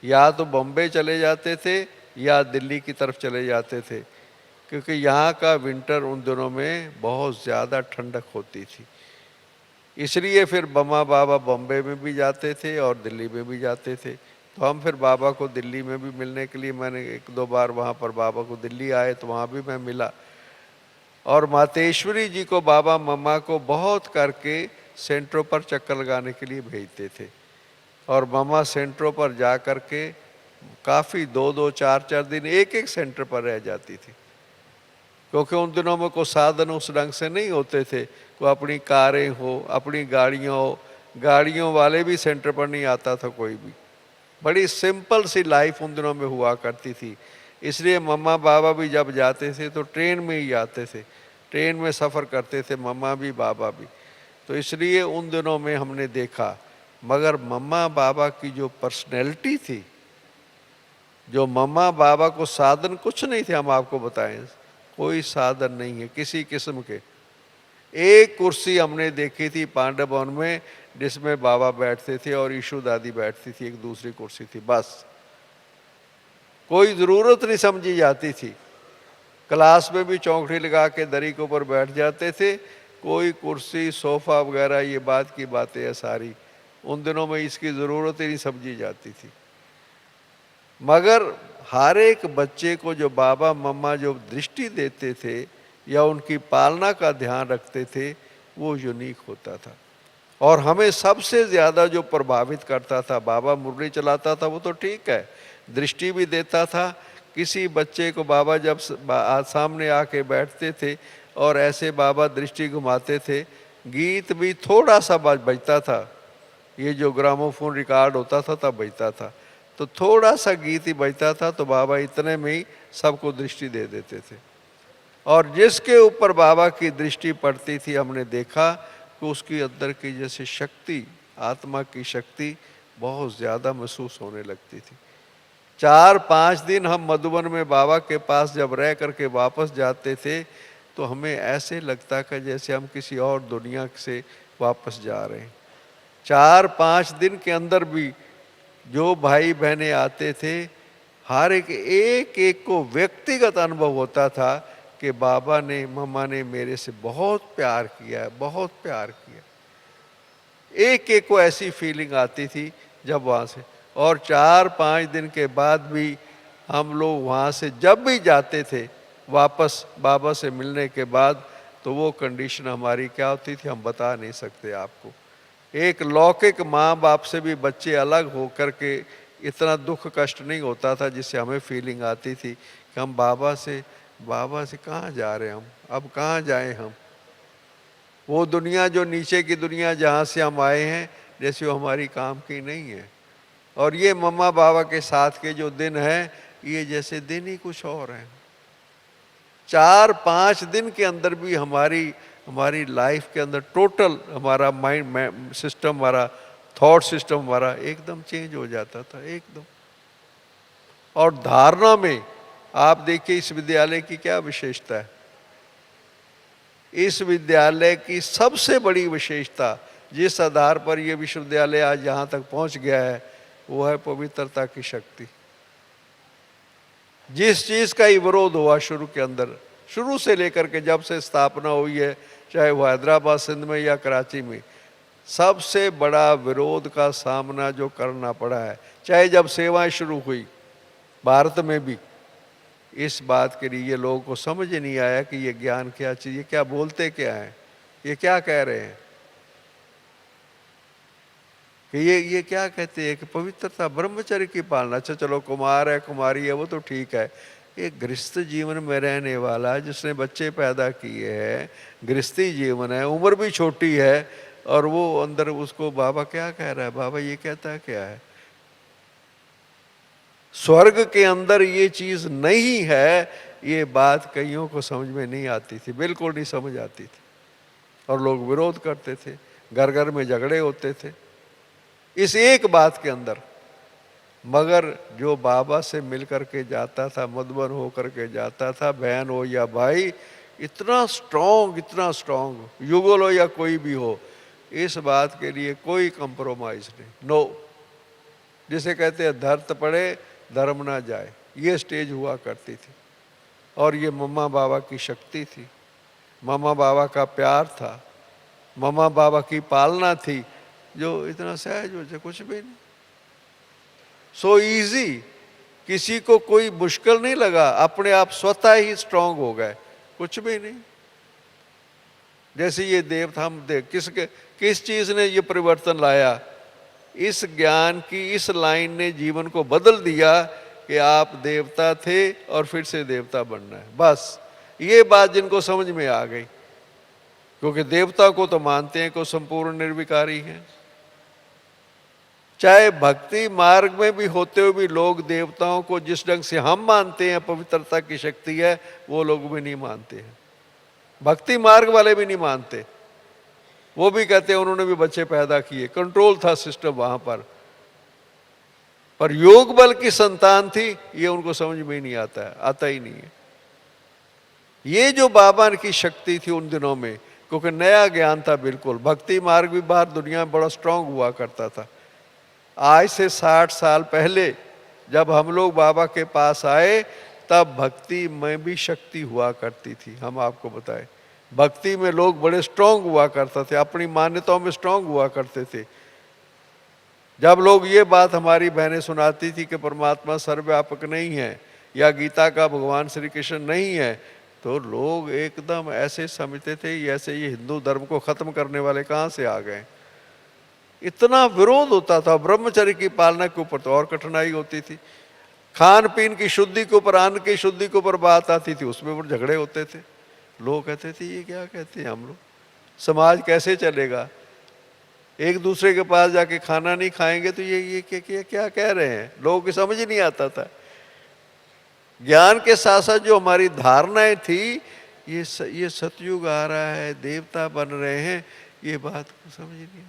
या तो बम्बई चले जाते थे या दिल्ली की तरफ चले जाते थे, क्योंकि यहाँ का विंटर उन दिनों में बहुत ज़्यादा ठंडक होती थी। इसलिए फिर मम्मा बाबा बम्बई में भी जाते थे और दिल्ली में भी जाते थे। तो हम फिर बाबा को दिल्ली में भी मिलने के लिए, मैंने 1-2 बार वहाँ पर बाबा को दिल्ली आए तो वहाँ भी मैं मिला। और मातेश्वरी जी को बाबा मम्मा को बहुत करके सेंटरों पर चक्कर लगाने के लिए भेजते थे, और मम्मा सेंटरों पर जा कर के काफ़ी 2-2 4-4 दिन एक एक सेंटर पर रह जाती थी, क्योंकि उन दिनों में कोई साधन उस ढंग से नहीं होते थे। कोई अपनी कारें हो, अपनी गाड़ियाँ हो, गाड़ियों वाले भी सेंटर पर नहीं आता था कोई भी। बड़ी सिंपल सी लाइफ उन दिनों में हुआ करती थी। इसलिए मम्मा बाबा भी जब जाते थे तो ट्रेन में ही जाते थे, ट्रेन में सफ़र करते थे मम्मा भी बाबा भी। तो इसलिए उन दिनों में हमने देखा। मगर मम्मा बाबा की जो पर्सनैलिटी थी, जो मम्मा बाबा को साधन कुछ नहीं थे, हम आपको बताएं, कोई साधन नहीं है किसी किस्म के। एक कुर्सी हमने देखी थी पांडव भवन में जिसमें बाबा बैठते थे और ईशु दादी बैठती थी, एक दूसरी कुर्सी थी बस। कोई ज़रूरत नहीं समझी जाती थी। क्लास में भी चौकड़ी लगा के दरी के ऊपर बैठ जाते थे, कोई कुर्सी सोफ़ा वगैरह ये बात की बातें है सारी। उन दिनों में इसकी ज़रूरत ही नहीं समझी जाती थी। मगर हर एक बच्चे को जो बाबा मम्मा जो दृष्टि देते थे या उनकी पालना का ध्यान रखते थे, वो यूनिक होता था। और हमें सबसे ज़्यादा जो प्रभावित करता था, बाबा मुरली चलाता था वो तो ठीक है, दृष्टि भी देता था। किसी बच्चे को बाबा जब सामने आके बैठते थे और ऐसे बाबा दृष्टि घुमाते थे, गीत भी थोड़ा सा बजता था, ये जो ग्रामोफोन रिकॉर्ड होता था तब बजता था, तो थोड़ा सा गीत ही बजता था तो बाबा इतने में ही सबको दृष्टि दे देते थे। और जिसके ऊपर बाबा की दृष्टि पड़ती थी, हमने देखा कि उसकी अंदर की जैसे शक्ति, आत्मा की शक्ति बहुत ज़्यादा महसूस होने लगती थी। 4-5 दिन हम मधुबन में बाबा के पास जब रह करके वापस जाते थे तो हमें ऐसे लगता कि जैसे हम किसी और दुनिया से वापस जा रहे हैं। 4-5 दिन के अंदर भी जो भाई बहनें आते थे, हर एक को व्यक्तिगत अनुभव होता था कि बाबा ने मम्मा ने मेरे से बहुत प्यार किया है, बहुत प्यार किया। एक को ऐसी फीलिंग आती थी जब वहाँ से। और 4-5 दिन के बाद भी हम लोग वहाँ से जब भी जाते थे वापस बाबा से मिलने के बाद, तो वो कंडीशन हमारी क्या होती थी हम बता नहीं सकते आपको। एक लौकिक माँ बाप से भी बच्चे अलग हो कर के इतना दुख कष्ट नहीं होता था जिससे हमें फीलिंग आती थी कि हम बाबा से कहाँ जा रहे हैं, हम अब कहाँ जाएं हम। वो दुनिया जो नीचे की दुनिया जहाँ से हम आए हैं, जैसे वो हमारी काम की नहीं है। और ये मम्मा बाबा के साथ के जो दिन हैं, ये जैसे दिन ही कुछ और हैं। 4-5 दिन के अंदर भी हमारी लाइफ के अंदर टोटल हमारा माइंड सिस्टम, हमारा थॉट सिस्टम हमारा एकदम चेंज हो जाता था, एकदम। और धारणा में आप देखिए इस विद्यालय की क्या विशेषता है। इस विद्यालय की सबसे बड़ी विशेषता, जिस आधार पर यह विश्वविद्यालय आज यहाँ तक पहुँच गया है, वो है पवित्रता की शक्ति। जिस चीज़ का ही विरोध हुआ शुरू के अंदर, शुरू से लेकर के जब से स्थापना हुई है चाहे वो हैदराबाद, सिंध में या कराची में, सबसे बड़ा विरोध का सामना जो करना पड़ा है, चाहे जब सेवाएं शुरू हुई भारत में भी, इस बात के लिए लोगों को समझ ही नहीं आया कि ये ज्ञान क्या चीज़, ये क्या बोलते क्या है, ये क्या कह रहे हैं, कि ये क्या कहते हैं कि पवित्रता, ब्रह्मचर्य की पालना। अच्छा चलो कुमार है, कुमारी है, वो तो ठीक है। एक गृहस्थ जीवन में रहने वाला जिसने बच्चे पैदा किए हैं, गृहस्थी जीवन है, उम्र भी छोटी है, और वो अंदर उसको बाबा क्या कह रहा है, बाबा ये कहता क्या है। स्वर्ग के अंदर ये चीज नहीं है, ये बात कईयों को समझ में नहीं आती थी, बिल्कुल नहीं समझ आती थी, और लोग विरोध करते थे, घर घर में झगड़े होते थे इस एक बात के अंदर। मगर जो बाबा से मिल करके जाता था, मधुबन हो करके जाता था, बहन हो या भाई, इतना स्ट्रॉन्ग, युगल हो या कोई भी हो, इस बात के लिए कोई कंप्रोमाइज नहीं, नो। जिसे कहते हैं धरत पड़े धर्म ना जाए, ये स्टेज हुआ करती थी। और ये मम्मा बाबा की शक्ति थी, मम्मा बाबा का प्यार था, मम्मा बाबा की पालना थी, जो इतना सहज हो जाए, कुछ भी नहीं, सो इजी, किसी को कोई मुश्किल नहीं लगा, अपने आप स्वतः ही स्ट्रांग हो गए, कुछ भी नहीं। जैसे ये देवता, हम देख किस चीज ने ये परिवर्तन लाया, इस ज्ञान की इस लाइन ने जीवन को बदल दिया कि आप देवता थे और फिर से देवता बनना है। बस ये बात जिनको समझ में आ गई, क्योंकि देवता को तो मानते हैं कि संपूर्ण निर्विकारी है। चाहे भक्ति मार्ग में भी होते हुए भी लोग देवताओं को जिस ढंग से हम मानते हैं पवित्रता की शक्ति है, वो लोग भी नहीं मानते हैं, भक्ति मार्ग वाले भी नहीं मानते। वो भी कहते हैं उन्होंने भी बच्चे पैदा किए, कंट्रोल था सिस्टम वहां पर योग बल की संतान थी, ये उनको समझ में ही नहीं आता है, आता ही नहीं है। ये जो बाबा की शक्ति थी उन दिनों में, क्योंकि नया ज्ञान था बिल्कुल, भक्ति मार्ग भी बाहर दुनिया में बड़ा स्ट्रांग हुआ करता था। आज से 60 साल पहले जब हम लोग बाबा के पास आए, तब भक्ति में भी शक्ति हुआ करती थी। हम आपको बताएं, भक्ति में लोग बड़े स्ट्रांग हुआ करते थे, अपनी मान्यताओं में स्ट्रांग हुआ करते थे। जब लोग ये बात हमारी बहनें सुनाती थी कि परमात्मा सर्वव्यापक नहीं है या गीता का भगवान श्री कृष्ण नहीं है, तो लोग एकदम ऐसे समझते थे जैसे ये हिंदू धर्म को खत्म करने वाले कहाँ से आ गए। इतना विरोध होता था। ब्रह्मचर्य की पालना के ऊपर तो और कठिनाई होती थी, खान पीन की शुद्धि के ऊपर, अन्न की शुद्धि के ऊपर बात आती थी, उसमें ऊपर झगड़े होते थे। लोग कहते थे ये क्या कहते हैं हम लोग, समाज कैसे चलेगा, एक दूसरे के पास जाके खाना नहीं खाएंगे तो ये क्या कह रहे हैं, लोगों की समझ ही नहीं आता था। ज्ञान के साथ साथ जो हमारी धारणाएं थी, ये सतयुग आ रहा है, देवता बन रहे हैं, ये बात को समझ ही नहीं।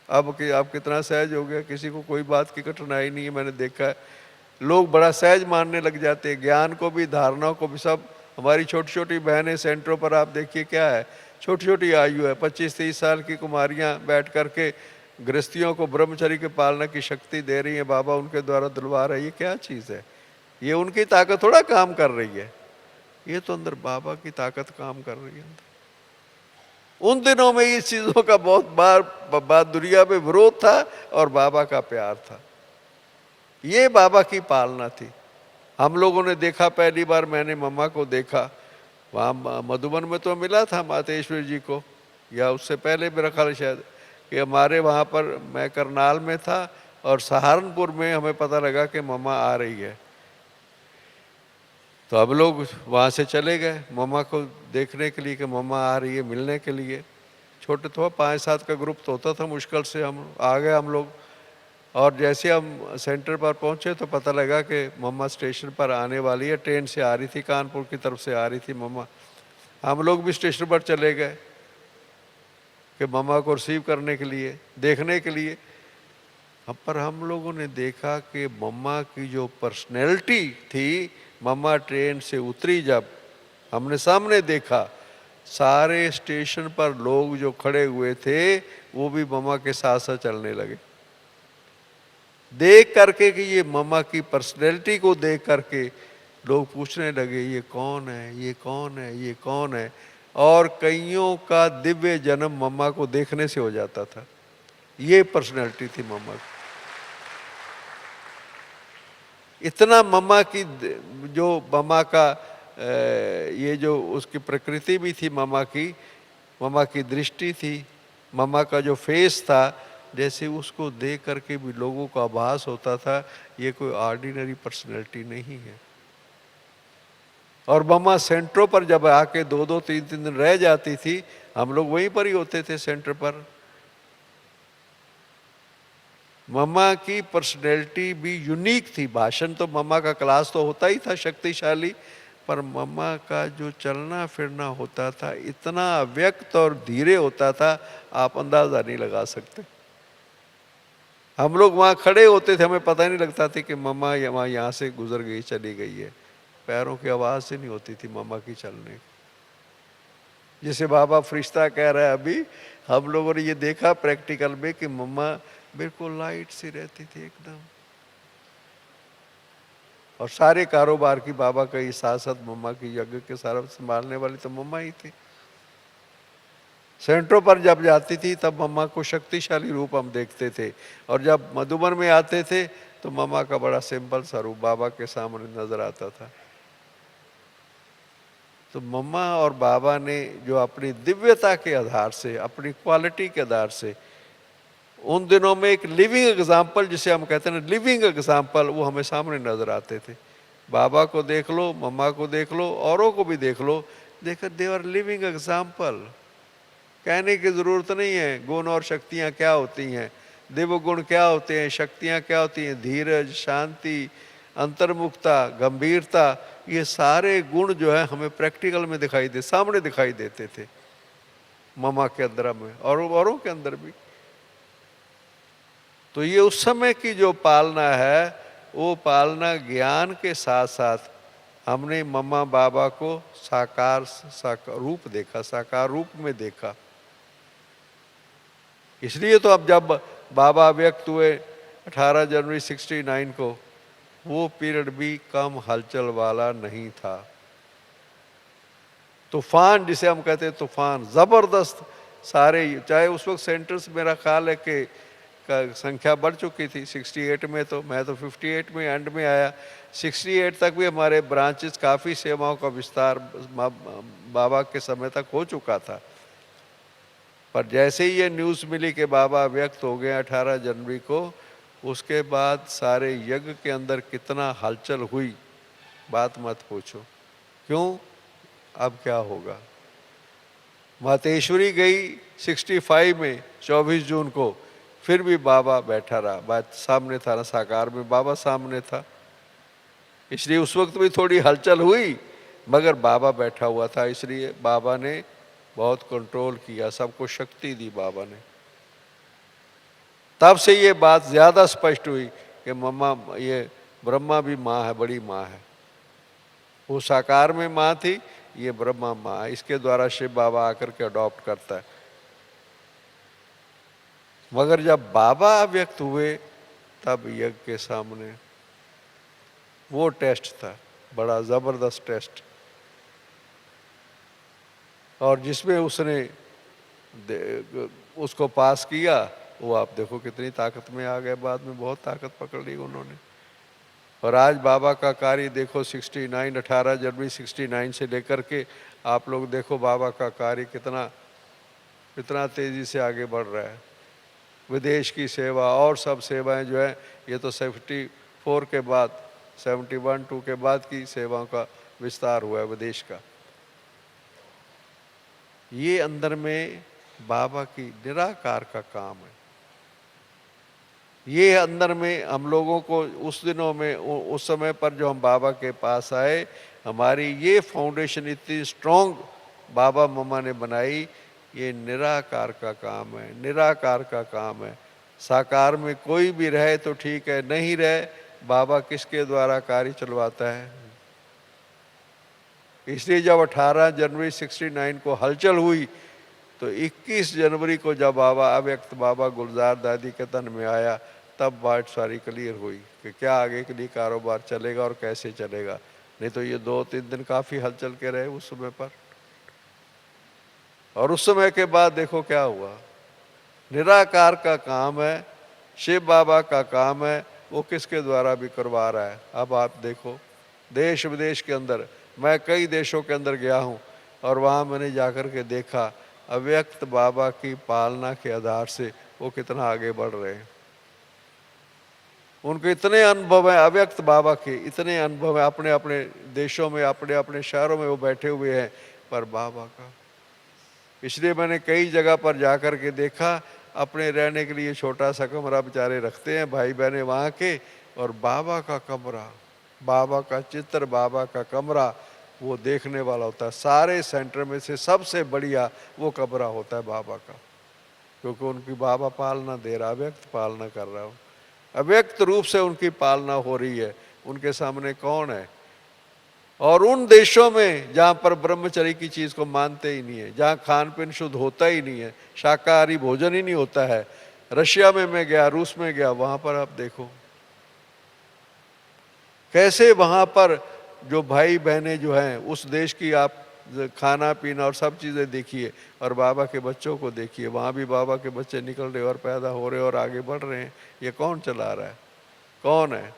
अब कि आप कितना सहज हो गया, किसी को कोई बात की कठिनाई नहीं है। मैंने देखा है लोग बड़ा सहज मानने लग जाते हैं, ज्ञान को भी धारणाओं को भी। सब हमारी छोटी छोटी बहनें सेंटरों पर आप देखिए क्या है, छोटी छोटी आयु है, 25-30 साल की कुमारियां बैठ करके गृहस्थियों को ब्रह्मचर्य के पालना की शक्ति दे रही है, बाबा उनके द्वारा दिलवा रहा है। ये क्या चीज़ है, ये उनकी ताकत थोड़ा काम कर रही है, ये तो अंदर बाबा की ताकत काम कर रही है अंदर। उन दिनों में इस चीज़ों का बहुत बार दुनिया में विरोध था और बाबा का प्यार था। ये बाबा की पालना थी। हम लोगों ने देखा, पहली बार मैंने मम्मा को देखा वहाँ मधुबन में, तो मिला था मातेश्वर जी को, या उससे पहले मेरा ख्याल शायद कि हमारे वहाँ पर, मैं करनाल में था और सहारनपुर में हमें पता लगा कि मम्मा आ रही है। तो अब लोग वहाँ से चले गए मम्मा को देखने के लिए कि मम्मा आ रही है, मिलने के लिए। छोटे तो 5-7 का ग्रुप तो होता था, मुश्किल से हम आ गए हम लोग। और जैसे हम सेंटर पर पहुँचे तो पता लगा कि मम्मा स्टेशन पर आने वाली है, ट्रेन से आ रही थी, कानपुर की तरफ से आ रही थी मम्मा। हम लोग भी स्टेशन पर चले गए कि मम्मा को रिसीव करने के लिए, देखने के लिए। पर हम लोगों ने देखा कि मम्मा की जो पर्सनैलिटी थी, मम्मा ट्रेन से उतरी जब हमने सामने देखा, सारे स्टेशन पर लोग जो खड़े हुए थे वो भी मम्मा के साथ साथ चलने लगे, देख करके कि ये मम्मा की पर्सनैलिटी को देख करके लोग पूछने लगे ये कौन है, ये कौन है, ये कौन है। और कईयों का दिव्य जन्म मम्मा को देखने से हो जाता था। ये पर्सनैलिटी थी मम्मा की। इतना मम्मा की जो मम्मा का ये जो उसकी प्रकृति भी थी मम्मा की दृष्टि थी, मम्मा का जो फेस था, जैसे उसको देख करके भी लोगों को आभास होता था ये कोई ऑर्डिनरी पर्सनैलिटी नहीं है। और मम्मा सेंटरों पर जब आके 2-2, 3-3 दिन रह जाती थी, हम लोग वहीं पर ही होते थे सेंटर पर। मम्मा की पर्सनैलिटी भी यूनिक थी। भाषण तो मम्मा का क्लास तो होता ही था शक्तिशाली, पर मम्मा का जो चलना फिरना होता था इतना व्यक्त और धीरे होता था, आप अंदाजा नहीं लगा सकते। हम लोग वहाँ खड़े होते थे, हमें पता ही नहीं लगता था कि मम्मा यहाँ से गुजर गई, चली गई है। पैरों की आवाज़ से नहीं होती थी मम्मा की चलने की। जिसे बाबा फरिश्ता कह रहा है, अभी हम लोगों ने ये देखा प्रैक्टिकल में कि मम्मा बिल्कुल लाइट सी रहती थी एकदम। और सारे कारोबार की बाबा का ही साथ मम्मा की यज्ञ के सारा संभालने वाली तो मम्मा ही थी। सेंटरों पर जब जाती थी तब मम्मा को शक्तिशाली रूप हम देखते थे, और जब मधुबन में आते थे तो मम्मा का बड़ा सिंपल सा रूप बाबा के सामने नजर आता था। तो मम्मा और बाबा ने जो अपनी दिव्यता के आधार से, अपनी क्वालिटी के आधार से, उन दिनों में एक लिविंग एग्जाम्पल, जिसे हम कहते हैं लिविंग एग्जाम्पल, वो हमें सामने नजर आते थे। बाबा को देख लो, मम्मा को देख लो, औरों को भी देख लो, देखो दे आर लिविंग एग्जाम्पल। कहने की जरूरत नहीं है गुण और शक्तियाँ क्या होती हैं, देव गुण क्या होते हैं, शक्तियाँ क्या होती हैं, धीरज, शांति, अंतर्मुखता, गंभीरता, ये सारे गुण जो है हमें प्रैक्टिकल में दिखाई दे, सामने दिखाई देते थे मम्मा के अंदर में और औरों के अंदर भी। तो ये उस समय की जो पालना है, वो पालना ज्ञान के साथ साथ हमने मम्मा बाबा को साकार रूप देखा, साकार रूप में देखा। इसलिए तो अब जब बाबा व्यक्त हुए 18 जनवरी 69 को, वो पीरियड भी कम हलचल वाला नहीं था। तूफान जिसे हम कहते हैं, तूफान जबरदस्त सारे, चाहे उस वक्त सेंटर्स मेरा ख्याल है कि का संख्या बढ़ चुकी थी 68 में, तो मैं तो 58 में एंड में आया, 68 तक भी हमारे ब्रांचेस काफ़ी सेवाओं का विस्तार बाबा के समय तक हो चुका था। पर जैसे ही ये न्यूज़ मिली कि बाबा व्यक्त हो गए 18 जनवरी को, उसके बाद सारे यज्ञ के अंदर कितना हलचल हुई, बात मत पूछो। क्यों? अब क्या होगा। मातेश्वरी गई 65 में 24 जून को, फिर भी बाबा बैठा रहा, बात सामने था ना, साकार में बाबा सामने था। इसलिए उस वक्त भी थोड़ी हलचल हुई, मगर बाबा बैठा हुआ था, इसलिए बाबा ने बहुत कंट्रोल किया, सबको शक्ति दी बाबा ने। तब से ये बात ज़्यादा स्पष्ट हुई कि मम्मा, ये ब्रह्मा भी माँ है, बड़ी माँ है। वो साकार में माँ थी, ये ब्रह्मा माँ है। इसके द्वारा शिव बाबा आकर के अडॉप्ट करता है। मगर जब बाबा व्यक्त हुए तब यज्ञ के सामने वो टेस्ट था, बड़ा ज़बरदस्त टेस्ट, और जिसमें उसने उसको पास किया, वो आप देखो कितनी ताकत में आ गए, बाद में बहुत ताकत पकड़ ली उन्होंने। और आज बाबा का कार्य देखो 69, 18 जनवरी 69 से लेकर के आप लोग देखो बाबा का कार्य कितना तेज़ी से आगे बढ़ रहा है। विदेश की सेवा और सब सेवाएं जो है, ये तो 74 के बाद, 71-2 के बाद की सेवाओं का विस्तार हुआ है विदेश का। ये अंदर में बाबा की निराकार का काम है। ये अंदर में हम लोगों को उस दिनों में, उस समय पर जो हम बाबा के पास आए, हमारी ये फाउंडेशन इतनी स्ट्रॉन्ग बाबा मम्मा ने बनाई, ये निराकार का काम है, निराकार का काम है। साकार में कोई भी रहे तो ठीक है, नहीं रहे, बाबा किसके द्वारा कार्य चलवाता है। इसलिए जब 18 जनवरी 69 को हलचल हुई, तो 21 जनवरी को जब बाबा अव्यक्त बाबा गुलजार दादी के तन में आया, तब बात सारी क्लियर हुई कि क्या आगे के लिए कारोबार चलेगा और कैसे चलेगा। नहीं तो ये 2-3 दिन काफ़ी हलचल के रहे उस समय पर। और उस समय के बाद देखो क्या हुआ। निराकार का काम है, शिव बाबा का काम है, वो किसके द्वारा भी करवा रहा है। अब आप देखो देश विदेश के अंदर, मैं कई देशों के अंदर गया हूँ और वहाँ मैंने जाकर के देखा अव्यक्त बाबा की पालना के आधार से वो कितना आगे बढ़ रहे हैं। उनके इतने अनुभव हैं, अव्यक्त बाबा के इतने अनुभव हैं, अपने अपने देशों में, अपने अपने शहरों में वो बैठे हुए हैं, पर बाबा का। इसलिए मैंने कई जगह पर जाकर के देखा, अपने रहने के लिए छोटा सा कमरा बेचारे रखते हैं भाई बहने वहाँ के, और बाबा का कमरा, बाबा का चित्र, बाबा का कमरा वो देखने वाला होता है। सारे सेंटर में से सबसे बढ़िया वो कमरा होता है बाबा का, क्योंकि उनकी बाबा पालना दे रहा, अव्यक्त पालना कर रहा हो, अव्यक्त रूप से उनकी पालना हो रही है। उनके सामने कौन है। और उन देशों में जहाँ पर ब्रह्मचर्य की चीज़ को मानते ही नहीं है, जहाँ खान पीन शुद्ध होता ही नहीं है, शाकाहारी भोजन ही नहीं होता है। रशिया में मैं गया, रूस में गया, वहाँ पर आप देखो कैसे वहाँ पर जो भाई बहनें जो हैं उस देश की, आप खाना पीना और सब चीज़ें देखिए, और बाबा के बच्चों को देखिए, वहाँ भी बाबा के बच्चे निकल रहे और पैदा हो रहे और आगे बढ़ रहे हैं। ये कौन चला रहा है, कौन है।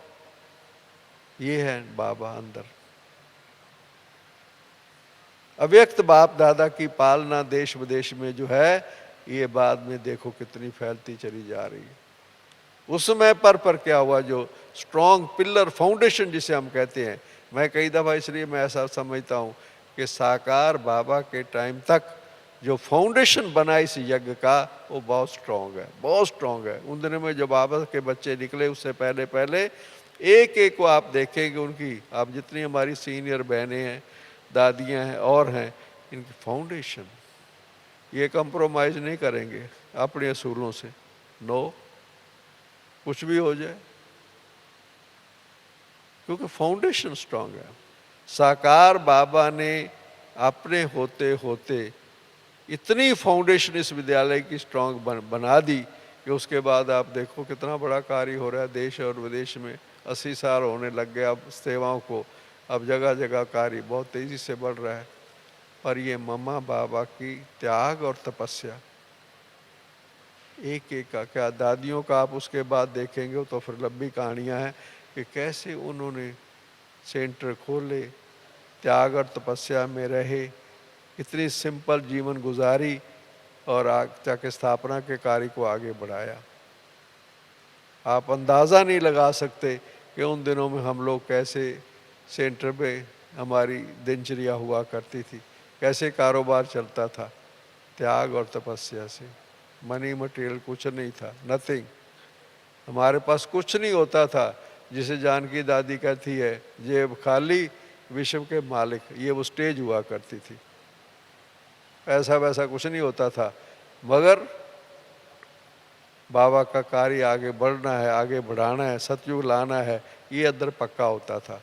ये है बाबा अंदर। अव्यक्त बाप दादा की पालना देश विदेश में जो है, ये बाद में देखो कितनी फैलती चली जा रही है। उस समय पर क्या हुआ, जो स्ट्रॉन्ग पिलर फाउंडेशन जिसे हम कहते हैं, मैं कई दफ़ा इसलिए मैं ऐसा समझता हूँ कि साकार बाबा के टाइम तक जो फाउंडेशन बना इस यज्ञ का वो बहुत स्ट्रॉन्ग है, बहुत स्ट्रॉन्ग है। उन दिनों में जो बाबा के बच्चे निकले उससे पहले पहले एक एक को आप देखेंगे, उनकी, आप जितनी हमारी सीनियर बहनें हैं, दादियाँ हैं और हैं, इनकी फाउंडेशन, ये कंप्रोमाइज़ नहीं करेंगे अपने असूलों से। नो, कुछ भी हो जाए, क्योंकि फाउंडेशन स्ट्रांग है। साकार बाबा ने अपने होते होते इतनी फाउंडेशन इस विद्यालय की स्ट्रांग बना दी कि उसके बाद आप देखो कितना बड़ा कार्य हो रहा है देश और विदेश में। 80 साल होने लग गए अब सेवाओं को, अब जगह जगह कार्य बहुत तेज़ी से बढ़ रहा है। पर ये मम्मा बाबा की त्याग और तपस्या, एक एक का, क्या दादियों का आप उसके बाद देखेंगे तो फिर लंबी कहानियाँ हैं कि कैसे उन्होंने सेंटर खोले, त्याग और तपस्या में रहे, इतनी सिंपल जीवन गुजारी और जाके स्थापना के कार्य को आगे बढ़ाया। आप अंदाज़ा नहीं लगा सकते कि उन दिनों में हम लोग कैसे सेंटर पे हमारी दिनचर्या हुआ करती थी, कैसे कारोबार चलता था। त्याग और तपस्या से। मनी मटेरियल कुछ नहीं था, नथिंग। हमारे पास कुछ नहीं होता था, जिसे जानकी दादी कहती है जेब खाली विश्व के मालिक, ये वो स्टेज हुआ करती थी। पैसा वैसा कुछ नहीं होता था, मगर बाबा का कार्य आगे बढ़ना है, आगे बढ़ाना है, सतयुग लाना है, ये अंदर पक्का होता था।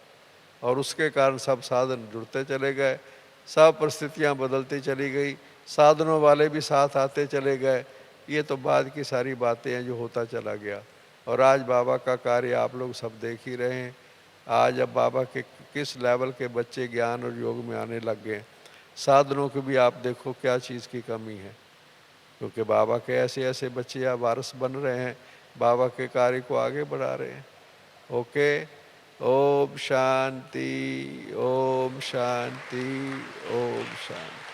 और उसके कारण सब साधन जुड़ते चले गए, सब परिस्थितियाँ बदलती चली गई, साधनों वाले भी साथ आते चले गए। ये तो बाद की सारी बातें हैं जो होता चला गया। और आज बाबा का कार्य आप लोग सब देख ही रहे हैं। आज अब बाबा के किस लेवल के बच्चे ज्ञान और योग में आने लग गए। साधनों की भी आप देखो क्या चीज़ की कमी है, क्योंकि बाबा के ऐसे ऐसे बच्चे या वारस बन रहे हैं, बाबा के कार्य को आगे बढ़ा रहे हैं। ओके, ओम शांति, ओम शांति, ओम शांति।